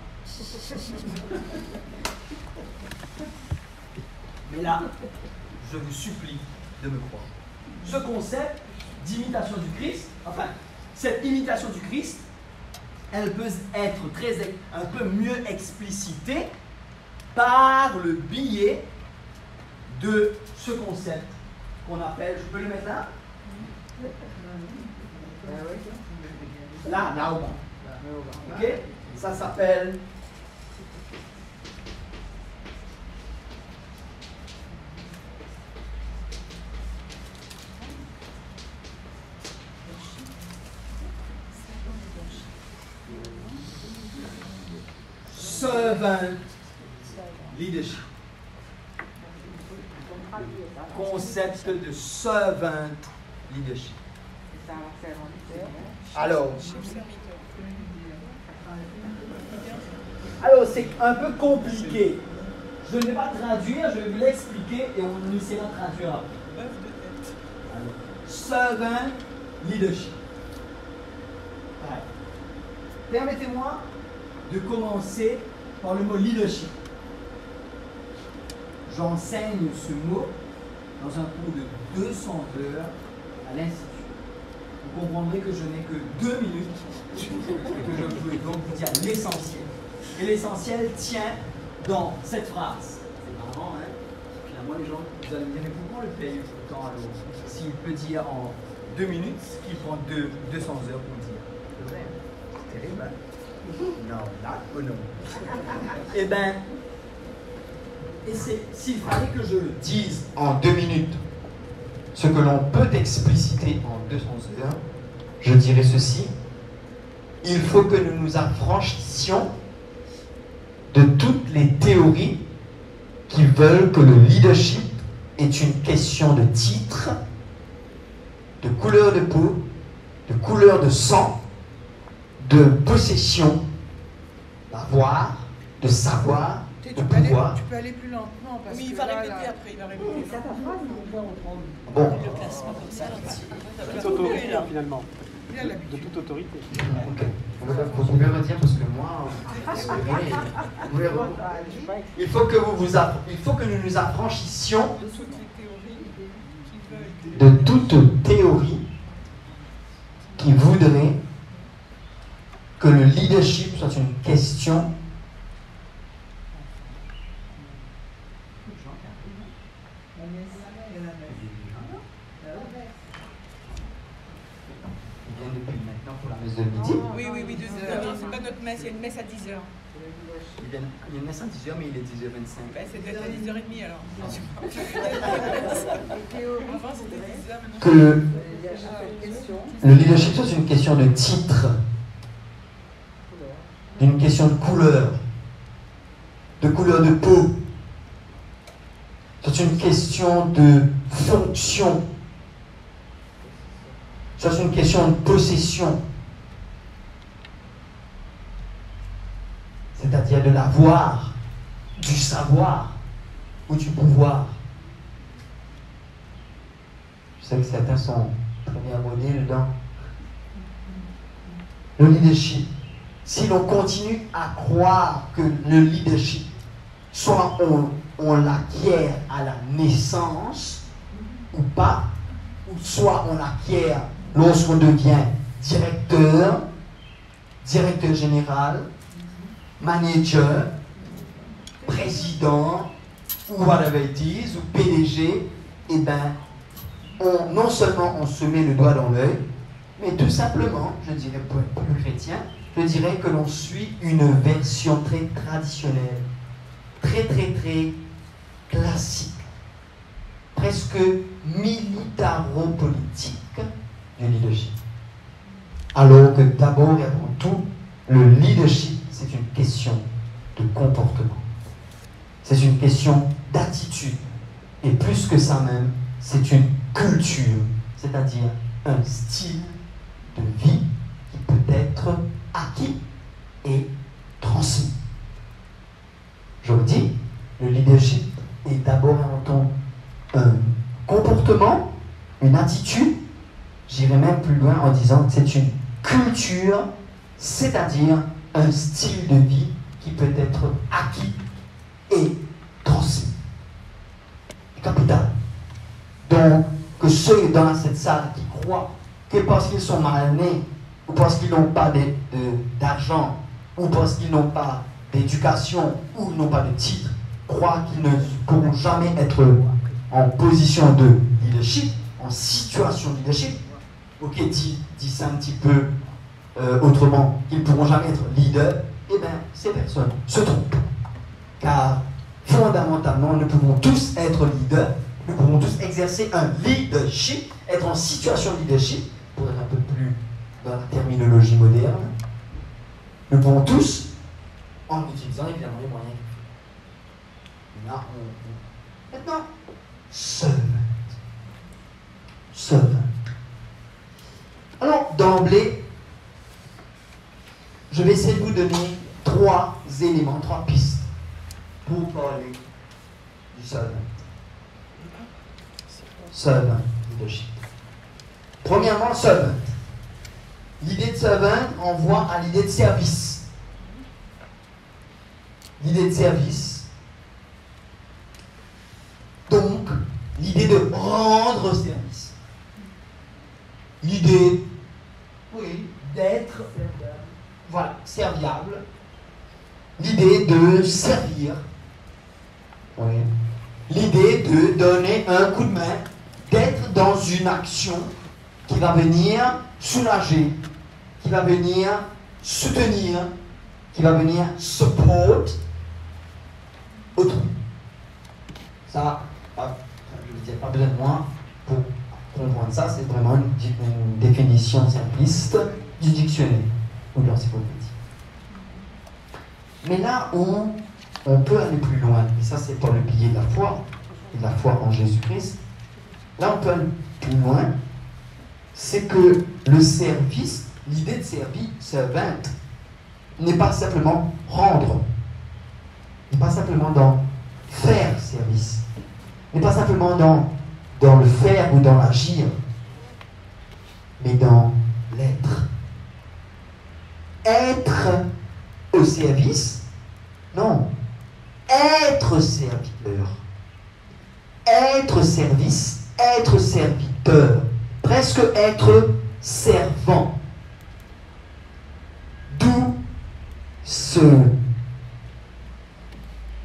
Mais là, je vous supplie de me croire. Ce concept d'imitation du Christ, enfin, cette imitation du Christ, elle peut être un peu mieux explicitée par le biais de ce concept qu'on appelle, je peux le mettre là? Là, ok? Ça s'appelle servant leadership. Concept de servant leadership. Alors c'est un peu compliqué. Je ne vais pas traduire, je vais vous l'expliquer et on essaiera de traduire après. Servant leadership. Ouais. Permettez-moi de commencer par le mot leadership. J'enseigne ce mot dans un cours de 200 heures à l'Institut. Vous comprendrez que je n'ai que 2 minutes et que je peux donc vous dire l'essentiel. Et l'essentiel tient dans cette phrase. C'est marrant, hein? Finalement, les gens, vous allez me dire, mais pourquoi on le paye autant alors? S'il peut dire en 2 minutes ce qu'il prend 200 heures pour dire. C'est vrai, c'est terrible, hein? Non, là, oh non. Eh bien, s'il fallait que je le dise en 2 minutes, ce que l'on peut expliciter en 200 heures, je dirais ceci. Il faut que nous nous affranchissions de toutes les théories qui veulent que le leadership est une question de titre, de couleur de peau, de couleur de sang, de possession, d'avoir, de savoir, de pouvoir. Tu peux aller plus lentement parce que il va répéter après, il va répéter. Ça va Bon. Le classement comme ça, toute autorité, finalement. De toute autorité. Ok. Vous pouvez redire parce que moi... Il faut que nous nous affranchissions de toute théorie qui voudrait que le leadership soit une question de midi. Oui, c'est pas notre messe, il y a une messe à 10h. Il y a une messe à 10h, mais il est 10h25. Ben, c'est peut-être à 10h30 alors. Avant c'était 10h, maintenant. Que le leadership soit une question de titre, une question de couleur de peau, c'est une question de fonction, c'est une question de possession. C'est-à-dire de l'avoir, du savoir ou du pouvoir. Je sais que certains sont très bien rodés dedans. Le leadership, si l'on continue à croire que le leadership, soit on l'acquiert à la naissance ou pas, ou soit on l'acquiert lorsqu'on devient directeur général, manager, président, ou whatever it is, ou PDG, eh bien, non seulement on se met le doigt dans l'œil, mais tout simplement, je dirais pour être plus chrétien, je dirais que l'on suit une version très traditionnelle, très classique, presque militaro-politique du leadership. Alors que d'abord et avant tout, le leadership, c'est une question de comportement. C'est une question d'attitude. Et plus que ça même, c'est une culture, c'est-à-dire un style de vie qui peut être acquis et transmis. Je vous dis, le leadership est d'abord avant tout un comportement, une attitude. J'irai même plus loin en disant que c'est une culture, c'est-à-dire un style de vie qui peut être acquis et transmis. Capital. Donc, que ceux dans cette salle qui croient que parce qu'ils sont mal nés, ou parce qu'ils n'ont pas d'argent, ou parce qu'ils n'ont pas d'éducation, ou n'ont pas de titre, croient qu'ils ne pourront jamais être en position de leadership, en situation de leadership. Ok, dit ça un petit peu autrement, qu'ils ne pourront jamais être leaders, eh bien, ces personnes se trompent. Car, fondamentalement, nous pouvons tous être leaders, nous pouvons tous exercer un leadership, être en situation de leadership, pour être un peu plus dans la terminologie moderne. Nous pouvons tous, en utilisant évidemment les moyens. Là, maintenant, servant. Alors, d'emblée, je vais essayer de vous donner 3 éléments, 3 pistes pour parler du servant. Servant leadership. Premièrement, servant. L'idée de servant envoie à l'idée de service. L'idée de service. Donc, l'idée de rendre service. L'idée, oui, d'être, voilà, serviable. L'idée de servir. Oui. L'idée de donner un coup de main, d'être dans une action qui va venir soulager, qui va venir soutenir, qui va venir support autrui. Ça, je ne dis pas besoin de moi pour comprendre ça, c'est vraiment une définition simpliste du dictionnaire ou de l'encyclopédie. Mais là où on peut aller plus loin, et ça c'est par le pilier de la foi, et de la foi en Jésus-Christ, là on peut aller plus loin, c'est que le service, l'idée de servant, n'est pas simplement rendre, n'est pas simplement dans faire service, n'est pas simplement dans le faire ou dans l'agir, mais dans l'être. Être au service, non. Être serviteur. Être service, être serviteur. Presque être servant. D'où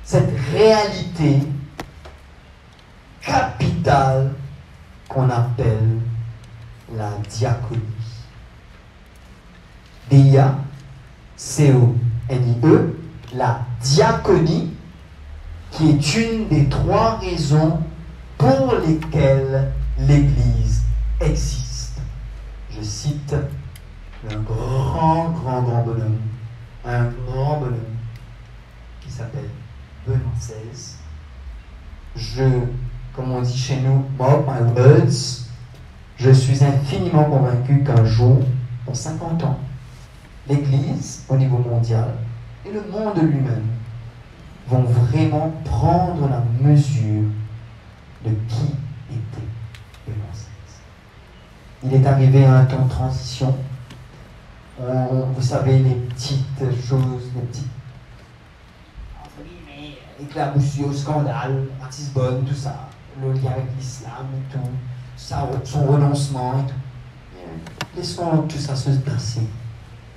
cette réalité capitale qu'on appelle la diaconie. D-I-A-C-O-N-I-E, la diaconie, qui est une des 3 raisons pour lesquelles l'Église existe. Je cite un grand bonhomme, qui s'appelle Benoît XVI. Comme on dit chez nous, mark my words, je suis infiniment convaincu qu'un jour, dans 50 ans, l'Église, au niveau mondial, et le monde lui-même, vont vraiment prendre la mesure de qui était Benoît XVI. Il est arrivé à un temps de transition. Vous savez, les petites choses, les petites éclaboussures, scandales, Ratisbonne, tout ça, le lien avec l'islam et tout, ça, son renoncement et tout. Laissons tout ça se passer.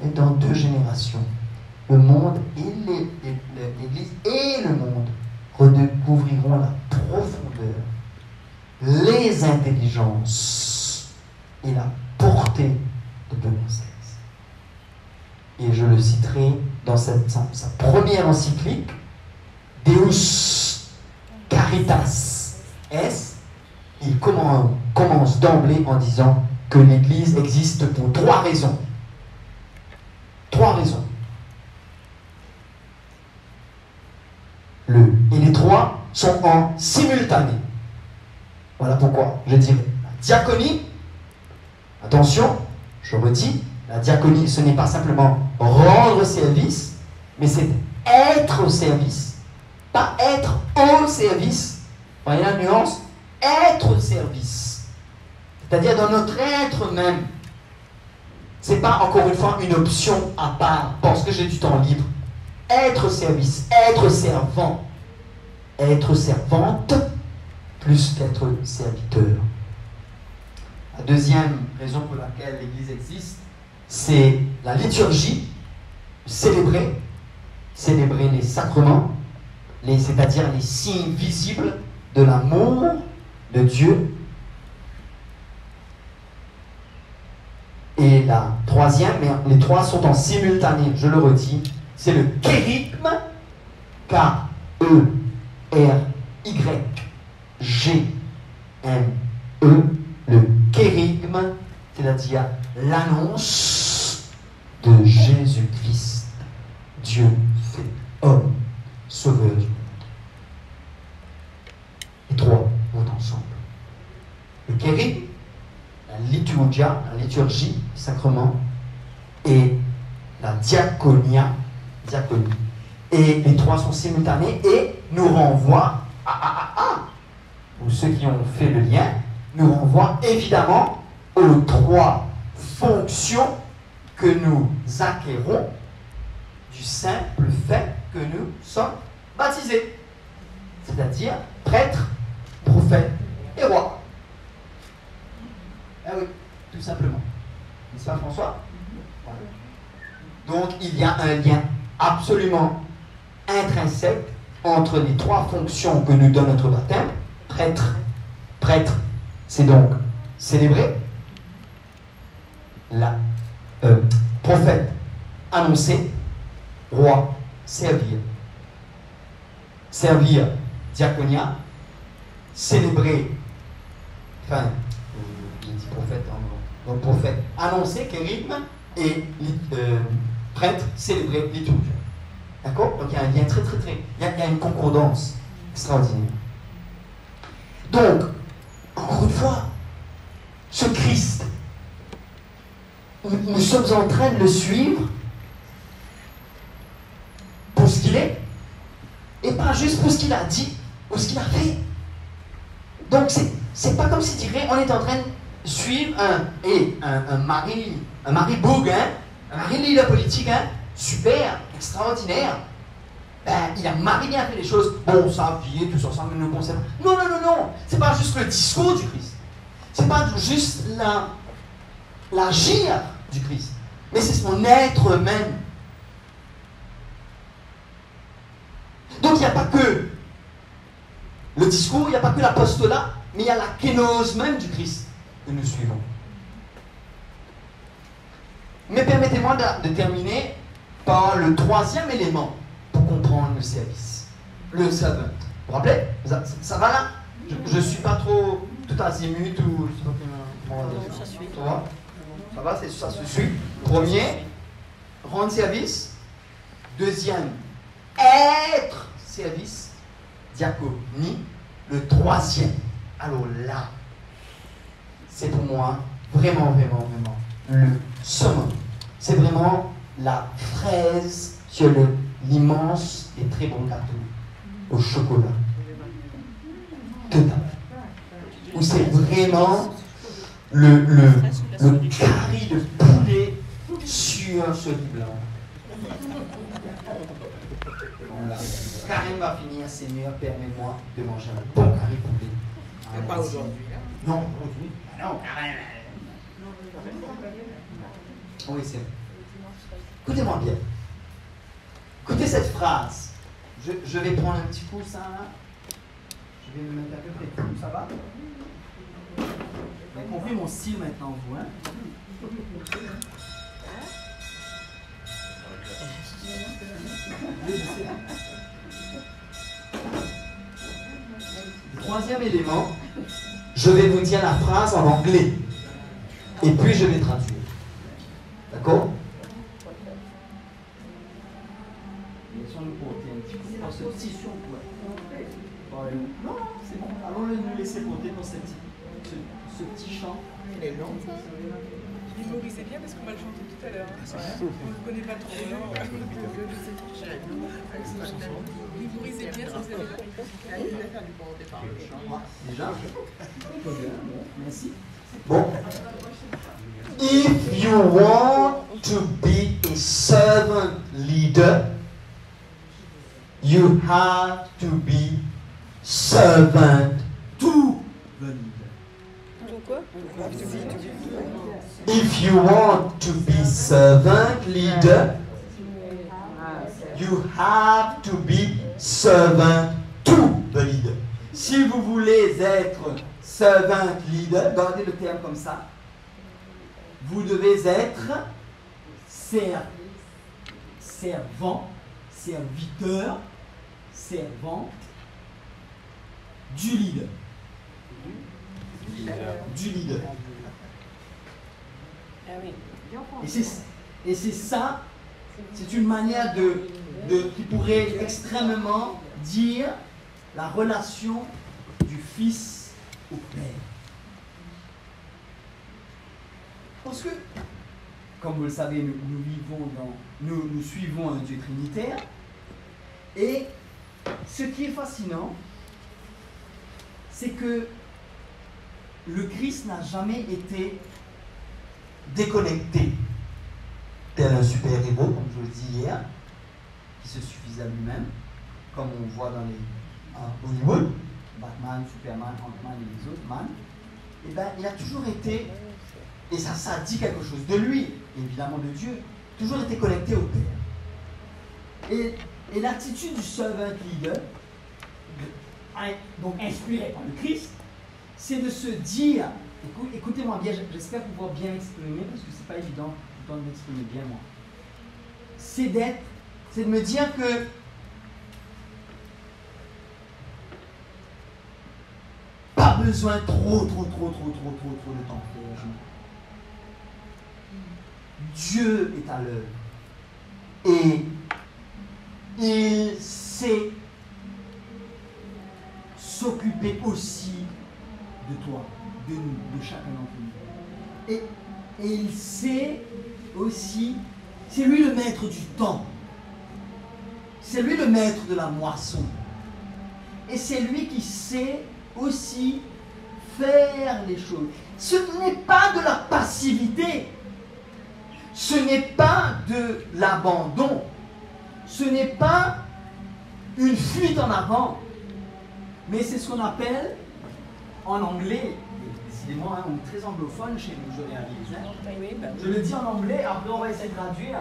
Et dans 2 générations, le monde et l'Église et le monde redécouvriront la profondeur, les intelligences et la portée de Benoît XVI. Et je le citerai dans sa première encyclique, Deus Caritas Est. Il commence d'emblée en disant que l'Église existe pour 3 raisons. 3 raisons. Et les 3 sont en simultané. Voilà pourquoi je dirais la diaconie. Attention, je redis, la diaconie, ce n'est pas simplement rendre service, mais c'est être au service, pas être au service. Voyez la nuance? Être au service. C'est-à-dire dans notre être même. C'est pas encore une fois une option à part parce que j'ai du temps libre. Être au service, être servant, être servante, plus qu'être serviteur. La deuxième raison pour laquelle l'Église existe, c'est la liturgie, célébrer les sacrements, c'est-à-dire les signes visibles de l'amour de Dieu. Et la troisième, mais les 3 sont en simultané, je le redis, c'est le kérygme, K-E-R-Y-G-M-E, le kérygme, c'est-à-dire l'annonce de Jésus-Christ, Dieu fait homme, sauveur du monde. Les 3 vont ensemble. Le kérygme, la liturgie, sacrement, et la diaconie. Et les 3 sont simultanés et nous renvoient ou ceux qui ont fait le lien, nous renvoient évidemment aux 3 fonctions que nous acquérons du simple fait que nous sommes baptisés. C'est-à-dire prêtre, prophète et roi. Ah oui, tout simplement. N'est-ce pas, François? Voilà. Donc, il y a un lien absolument intrinsèque entre les 3 fonctions que nous donne notre baptême. Prêtre, c'est donc célébrer. Prophète, annoncer. Roi, servir. Servir, diaconia. Célébrer, Donc prophète, annoncer, kérigme, et prêtre, célébrer, liturgie. D'accord? Donc il y a un lien il y a une concordance extraordinaire. Donc, encore une fois, ce Christ, nous sommes en train de le suivre pour ce qu'il est, et pas juste pour ce qu'il a dit, pour ce qu'il a fait. Donc c'est pas comme si dirait, on est en train de suivre un mari boug, hein, un mari leader politique, hein, super, extraordinaire. Ben, il a marré bien fait les choses. Bon, ça, vie, tout ça, ça nous concerne. Non. C'est pas juste le discours du Christ. C'est pas juste l'agir du Christ. Mais c'est son être même. Donc il n'y a pas que le discours, il n'y a pas que l'apostolat, mais il y a la kénose même du Christ que nous suivons. Mais permettez-moi de terminer par le troisième élément pour comprendre le service. Le servant. Vous vous rappelez? Ça va là? Je ne suis pas trop tout azimut ou... Je sais pas comment dire. Ça suit. Ça va, ça se suit. Premier, rendre service. Deuxième, être service. Diaconie. Le troisième. Alors là, c'est pour moi vraiment le summum. C'est vraiment la fraise sur l'immense et très bon gâteau au chocolat. Total. Où c'est vraiment le curry de poulet sur ce riz blanc. Voilà. Karim va finir, Seigneur, permets-moi de manger un bon curry poulet. Pas aujourd'hui. Non, aujourd'hui. Non, Karim. Oui, c'est vrai. Écoutez-moi bien. Écoutez cette phrase. Je vais prendre un petit coup, ça là. Je vais me mettre un peu près de tout, ça va? Vous avez compris mon style maintenant, vous, hein? Troisième élément, je vais vous dire la phrase en anglais. Et puis je vais traduire. D'accord? Dans ce petit son, non, c'est bon. Allons nous laisser porter dans ce petit chant. Il est long. Mémorisez bien parce qu'on va le chanter tout à l'heure. On ne le connaît pas trop. Mémorisez bien sans Déjà? Merci. Bon. If you want to be a servant leader, you have to be servant to the leader. If you want to be servant leader, you have to be servant to the leader. Si vous voulez être servant leader, gardez le terme comme ça, vous devez être servant, serviteur, servant du leader. Du leader. Et c'est ça, c'est une manière qui pourrait extrêmement dire la relation du Fils au Père. Parce que, comme vous le savez, nous suivons un Dieu trinitaire. Et ce qui est fascinant, c'est que le Christ n'a jamais été déconnecté, tel un super-héros, comme je le dis hier, qui se suffisait à lui-même, comme on voit dans les Hollywood, Batman, Superman, Ant-Man et les autres man. Et bien, il a toujours été, et ça dit quelque chose de lui, et évidemment de Dieu, toujours été connecté au Père. Et l'attitude du servant leader, donc inspiré par le Christ, c'est de se dire, écoutez-moi bien, j'espère pouvoir bien exprimer, parce que c'est pas évident de m'exprimer bien moi. C'est de me dire que pas besoin trop de temps. Dieu est à l'œuvre. Et il sait s'occuper aussi de toi, de nous, de chacun d'entre nous. Et il sait aussi, c'est lui le maître du temps. C'est lui le maître de la moisson. Et c'est lui qui sait aussi faire les choses. Ce n'est pas de la passivité. Ce n'est pas de l'abandon. Ce n'est pas une fuite en avant. Mais c'est ce qu'on appelle, en anglais, décidément, hein, on est très anglophone chez nous, je réalise. Hein. Je le dis en anglais, après on va essayer de traduire.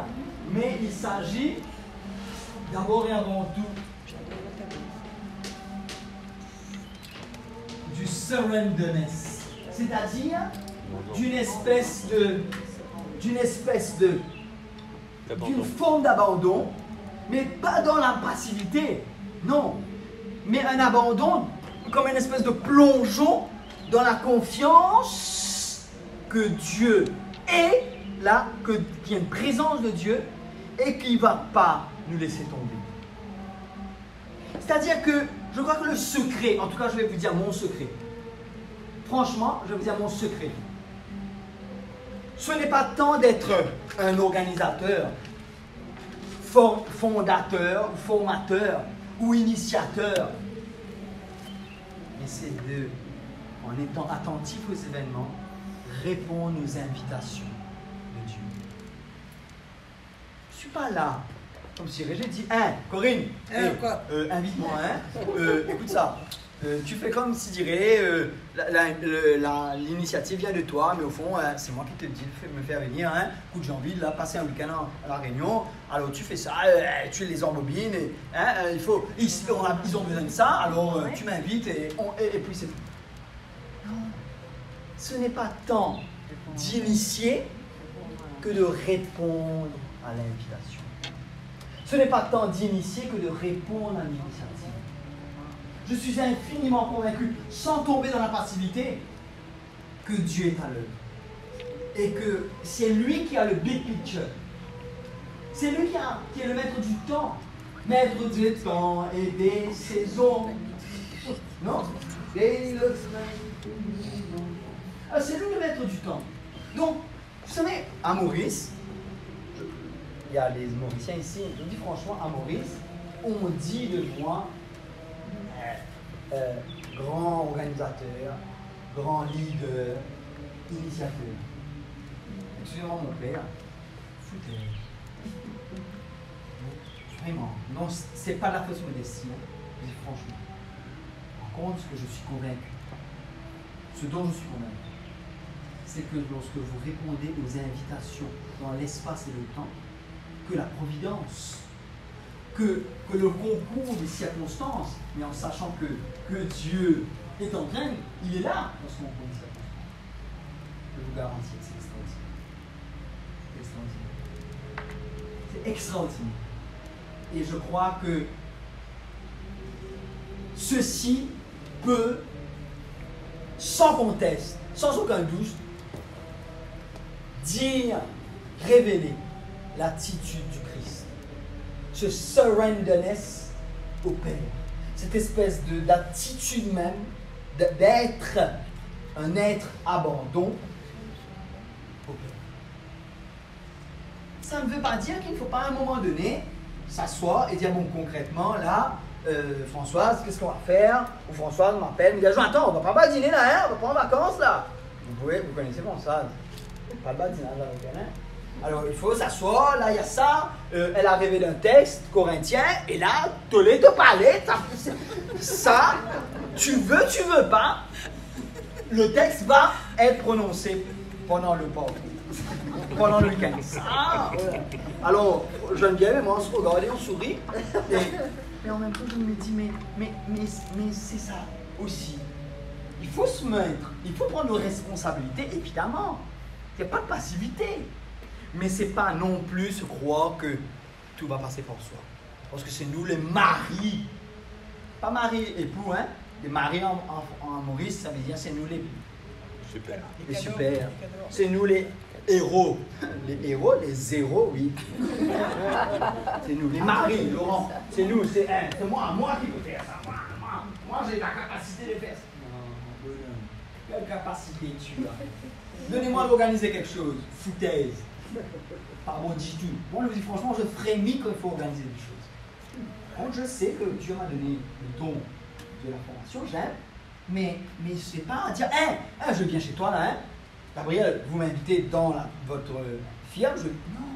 Mais il s'agit d'abord et avant tout du surrenderness, c'est-à-dire d'une forme d'abandon, mais pas dans la passivité, non, mais un abandon comme une espèce de plongeon dans la confiance que Dieu est là, qu'il y a une présence de Dieu et qu'il ne va pas nous laisser tomber. C'est-à-dire que je crois que le secret, en tout cas je vais vous dire mon secret, franchement je vais vous dire mon secret, ce n'est pas tant d'être un organisateur, fondateur, formateur ou initiateur, mais c'est de, en étant attentif aux événements, répondre aux invitations de Dieu. Je ne suis pas là, comme si j'ai dit, Corinne, invite-moi, écoute ça, tu fais comme si dirait, l'initiative vient de toi, mais au fond, c'est moi qui te dis de me faire venir, écoute, j'ai envie de passer un week-end à La Réunion, alors tu fais ça, tu les embobines, ils ont besoin de ça, alors tu m'invites et puis c'est tout. Non, ce n'est pas tant d'initier que de répondre à l'invitation. Ce n'est pas tant d'initier que de répondre à l'initiative. Je suis infiniment convaincu, sans tomber dans la passivité, que Dieu est à l'œuvre. Et que c'est lui qui a le big picture. C'est lui qui est le maître du temps. Maître des temps et des saisons. Non? C'est lui le maître du temps. Donc, vous savez, à Maurice, il y a les Mauriciens ici, je dis franchement, à Maurice, on dit de moi grand organisateur, grand leader, initiateur. Excusez-moi mon père, foutez. Vraiment, non, c'est pas la fausse modestie, je dis franchement. Par contre, ce que je suis convaincu, ce dont je suis convaincu, c'est que lorsque vous répondez aux invitations dans l'espace et le temps, que la providence, que le concours des circonstances, mais en sachant que Dieu est en train, il est là dans ce concours des circonstances. Je vous garantis que c'est extraordinaire. C'est extraordinaire. Et je crois que ceci peut, sans conteste, sans aucun doute, révéler l'attitude du Christ. Ce surrenderness au Père. Cette espèce d'attitude même d'être un être abandon au Père. Ça ne veut pas dire qu'il ne faut pas à un moment donné s'asseoir et dire, bon, concrètement, là, Françoise, qu'est-ce qu'on va faire? Ou Françoise m'appelle, me dit, attends, on va pas dîner là, on va pas en vacances là. Vous connaissez Françoise. Pas le dîner là, alors il faut s'asseoir, là il y a ça, elle a rêvé d'un texte corinthien, et là, te parler, ça, tu veux pas, le texte va être prononcé pendant le week-end. Alors, Geneviève et moi, on se regarde et on sourit, mais en même temps, je me dis, mais c'est ça aussi. Il faut se mettre, il faut prendre nos responsabilités, évidemment. Il n'y a pas de passivité. Mais ce n'est pas non plus se croire que tout va passer par soi. Parce que c'est nous les maris. Pas mari époux, hein. Les maris en Maurice, ça veut dire c'est nous les super. Les super. C'est nous les héros. Les héros, les zéros, oui. C'est nous, les maris, Laurent. C'est nous, c'est moi qui peux faire ça. Moi j'ai la capacité de faire ça. Non, bonhomme. Quelle capacité tu as? Donnez-moi d'organiser quelque chose. Foutaise. Pas bon du tout. Moi, je vous dis franchement, je frémis quand il faut organiser des choses. Donc, je sais que Dieu m'a donné le don de la formation, j'aime, mais ce n'est pas à dire, je viens chez toi là, hein. Gabriel, vous m'invitez dans votre firme, non.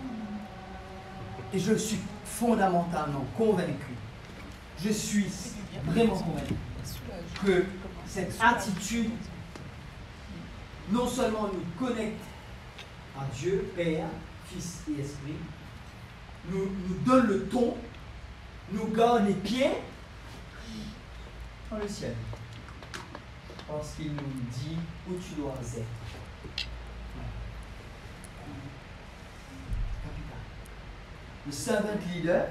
Et je suis fondamentalement convaincu, je suis vraiment convaincu que cette attitude non seulement nous connecte à Dieu, Père, Fils et Esprit, nous donne le ton, nous garde les pieds dans le ciel. Parce qu'il nous dit où tu dois être. Le servant leader,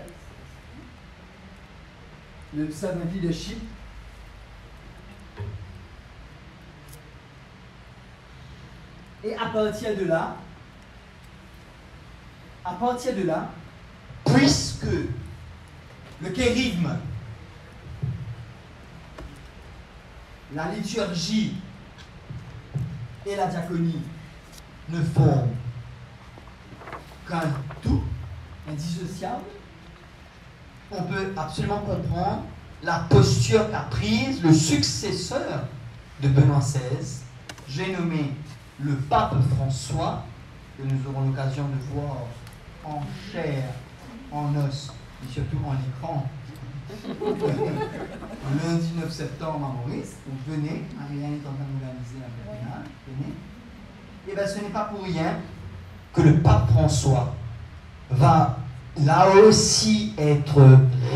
le servant leadership, et à partir de là, puisque le kérigme, la liturgie et la diaconie ne font qu'un tout indissociable, on peut absolument comprendre la posture qu'a prise le successeur de Benoît XVI, j'ai nommé le pape François, que nous aurons l'occasion de voir en chair, en os, et surtout en écran, lundi 9 septembre à Maurice. Donc venez, Ariane est en train d'organiser la pèlerinage, venez. Et bien ce n'est pas pour rien que le pape François va là aussi être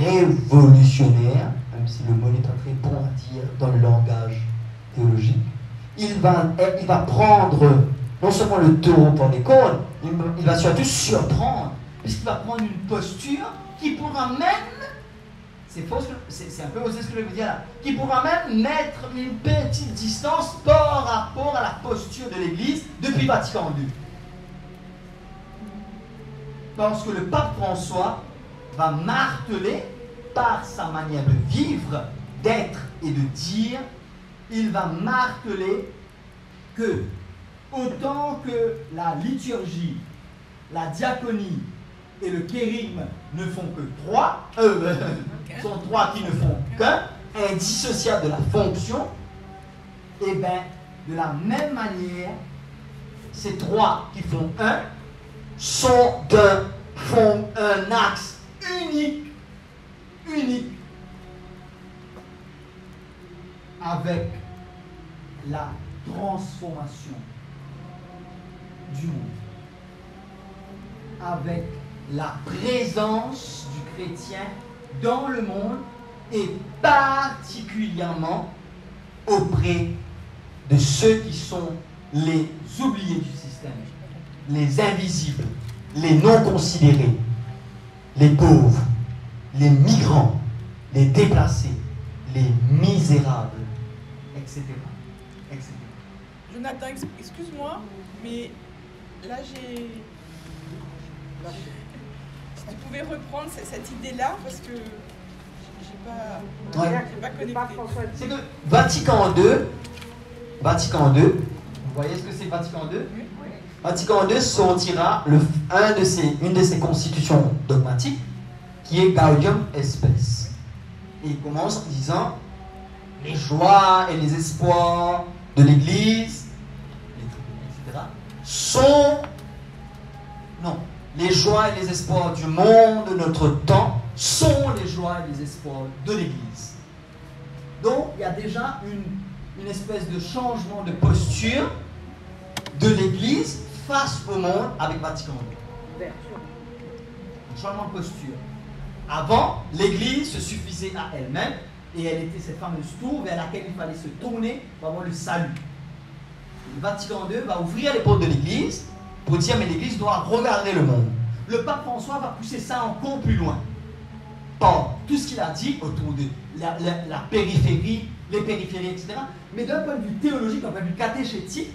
révolutionnaire, même si le mot n'est pas très bon à dire dans le langage théologique. Il va prendre non seulement le taureau par les cornes, il va surtout surprendre, puisqu'il va prendre une posture qui pourra même, c'est un peu osé ce que je veux dire là, qui pourra même mettre une petite distance par rapport à la posture de l'Église depuis Vatican II. Parce que le pape François va marteler par sa manière de vivre, d'être et de dire, il va marteler que autant que la liturgie, la diaconie et le kérigme ne font que trois, sont trois qui ne font qu'un, indissociables de la fonction, et bien de la même manière, ces trois qui font un font un axe unique avec la transformation du monde, avec la présence du chrétien dans le monde et particulièrement auprès de ceux qui sont les oubliés du système, les invisibles, les non considérés, les pauvres, les migrants, les déplacés, les misérables, etc. etc. Jonathan, excuse-moi, mais là j'ai... Si tu pouvais reprendre cette idée-là, parce que j'ai pas connecté. C'est que Vatican II, vous voyez ce que c'est Vatican II? Oui. Vatican II sortira une de ses constitutions dogmatiques, qui est Gaudium et Spes. Et il commence en disant les joies et les espoirs de l'Église, etc., les joies et les espoirs du monde de notre temps sont les joies et les espoirs de l'Église. Donc, il y a déjà une espèce de changement de posture de l'Église face au monde avec Vatican II. Un changement de posture. Avant, l'Église se suffisait à elle-même et elle était cette fameuse tour vers laquelle il fallait se tourner pour avoir le salut. Le Vatican II va ouvrir les portes de l'Église pour dire mais l'Église doit regarder le monde. Le pape François va pousser ça encore plus loin par tout ce qu'il a dit autour de la périphérie, les périphéries, etc. Mais d'un point de vue théologique, d'un point de vue catéchétique,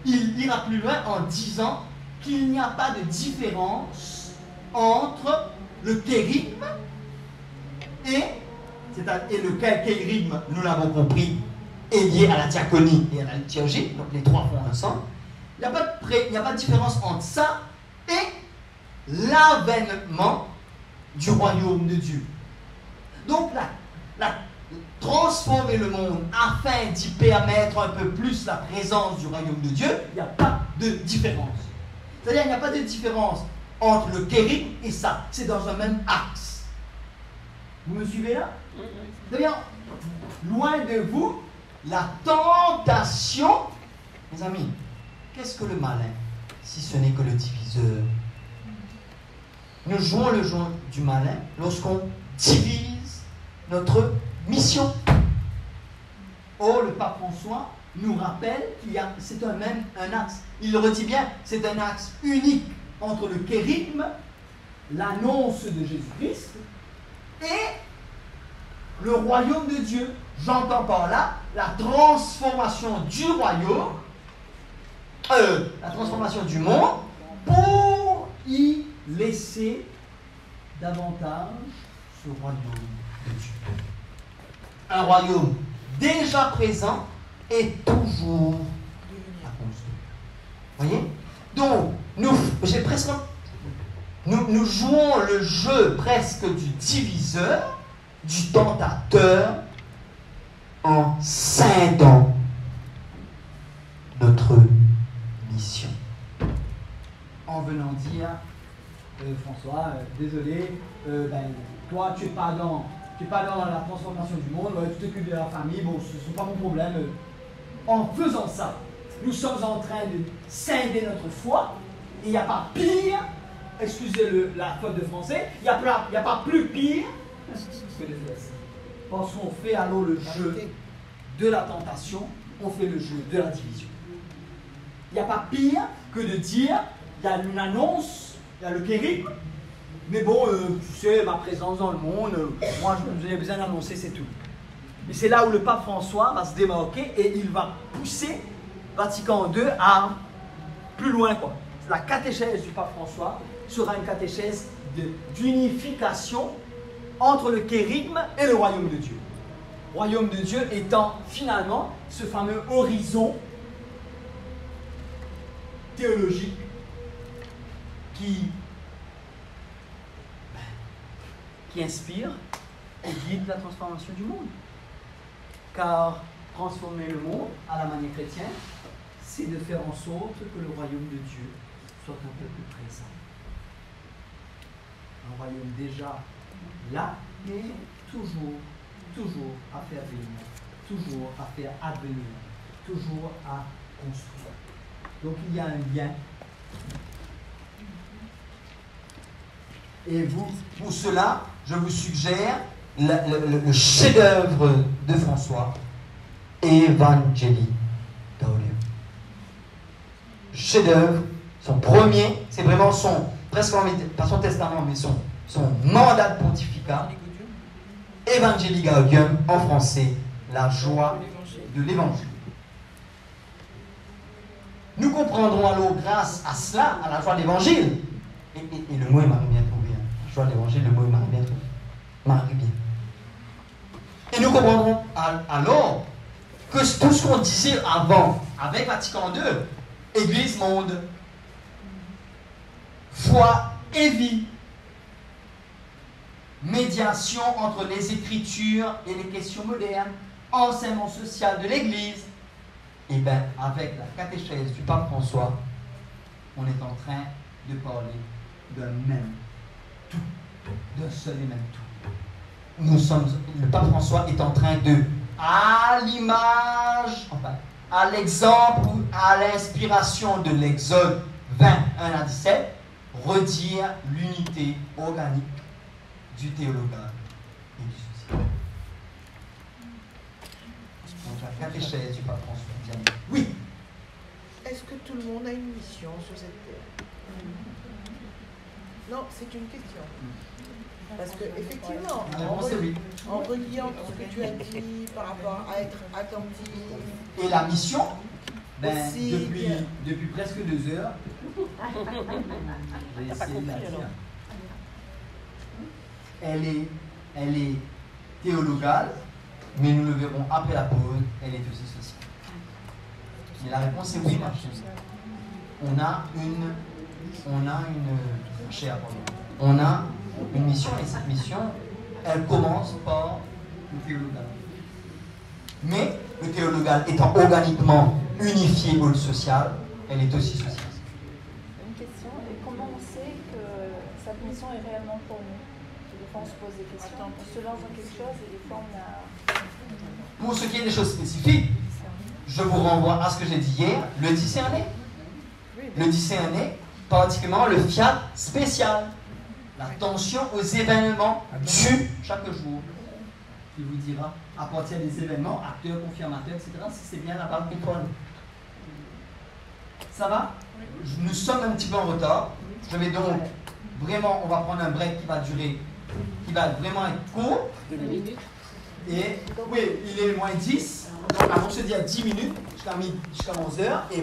il ira plus loin en disant qu'il n'y a pas de différence entre le kérigme et le kérigme, nous l'avons compris, est lié à la diaconie et à la liturgie, donc les trois font ensemble. Il n'y a pas de différence entre ça et l'avènement du royaume de Dieu. Donc transformer le monde afin d'y permettre un peu plus la présence du royaume de Dieu, il n'y a pas de différence. C'est-à-dire qu'il n'y a pas de différence entre le kérigme et ça. C'est dans un même axe. Vous me suivez là? C'est-à-dire, loin de vous, la tentation, mes amis, qu'est-ce que le malin, si ce n'est que le diviseur? Nous jouons le jeu du malin lorsqu'on divise notre mission. Or, le pape François nous rappelle c'est un axe. Il le redit bien, c'est un axe unique entre le kérigme, l'annonce de Jésus-Christ, et le royaume de Dieu. J'entends par là la transformation du royaume, la transformation du monde, pour y laisser davantage ce royaume de Dieu. Un royaume déjà présent et toujours à construire. Voyez? Donc, nous jouons le jeu presque du diviseur, du tentateur, en scindant notre mission. En venant dire, François, désolé, toi tu n'es pas dans la transformation du monde, tu t'occupes de la famille, bon, ce n'est pas mon problème. En faisant ça, nous sommes en train de scinder notre foi, et il n'y a pas pire, excusez la faute de français, il n'y a pas plus pire que de faire ça. Parce qu'on fait alors le jeu de la tentation, on fait le jeu de la division. Il n'y a pas pire que de dire, il y a une annonce, il y a le kérigme, mais bon, tu sais, ma présence dans le monde, moi j'ai besoin d'annoncer, c'est tout. Et c'est là où le pape François va se démarquer et il va pousser Vatican II à plus loin, quoi. La catéchèse du pape François sera une catéchèse d'unification entre le kérigme et le royaume de Dieu. Royaume de Dieu étant finalement ce fameux horizon théologique qui inspire et guide la transformation du monde. Car transformer le monde à la manière chrétienne, c'est de faire en sorte que le royaume de Dieu soit un peu plus présent. Un royaume déjà là, mais toujours à faire venir, toujours à faire advenir, toujours à construire. Donc il y a un lien. Et pour cela, je vous suggère le chef-d'œuvre de François, Evangelii Gaudium. Chef-d'œuvre, son premier, c'est vraiment presque pas son testament, mais son mandat de pontificat. Evangelii Gaudium, en français, la joie de l'évangile. Nous comprendrons alors grâce à cela, à la joie de l'évangile, et le mot est marqué bien trouvé, hein. La joie de l'évangile, le mot est marqué bien trouvé. Marqué bien. Et nous comprendrons alors que tout ce qu'on disait avant, avec Vatican II, Église, monde, foi et vie, médiation entre les Écritures et les questions modernes, enseignement social de l'Église, et bien avec la catéchèse du pape François, on est en train de parler d'un même tout, d'un seul et même tout. Le pape François est en train de, à l'image, enfin, à l'exemple ou à l'inspiration de l'Exode 21-17, redire l'unité organique du théologal et du social. Donc la catéchèse du pape François. Oui. Est-ce que tout le monde a une mission sur cette terre? Non, c'est une question. Parce que effectivement, en reliant tout ce que tu as dit par rapport à être attentif. Et la mission Ben, aussi depuis presque 2 heures, j'ai essayé de la dire. Elle est théologale, mais nous le verrons après la pause, elle est aussi sociale. Mais la réponse est oui, ma chérie. On a une mission, et cette mission, elle commence par le théologal. Mais le théologal étant organiquement unifié au social, elle est aussi sociale. Une question, et comment on sait que cette mission est réellement pour nous? Des fois on se pose des questions, on se lance dans quelque chose et des fois on a... Pour ce qui est des choses spécifiques, je vous renvoie à ce que j'ai dit hier, le discerner. Le discerner, particulièrement le fiat spécial. L'attention aux événements dus chaque jour. Qui vous dira, à partir des événements, acteurs, confirmateurs, etc., si c'est bien la base du Paul. Ça va? Nous sommes un petit peu en retard. Je vais donc vraiment, on va prendre un break qui va vraiment être court. 2 minutes. Et oui, il est moins 10. Donc on se dit à 10 minutes jusqu'à 11h. Et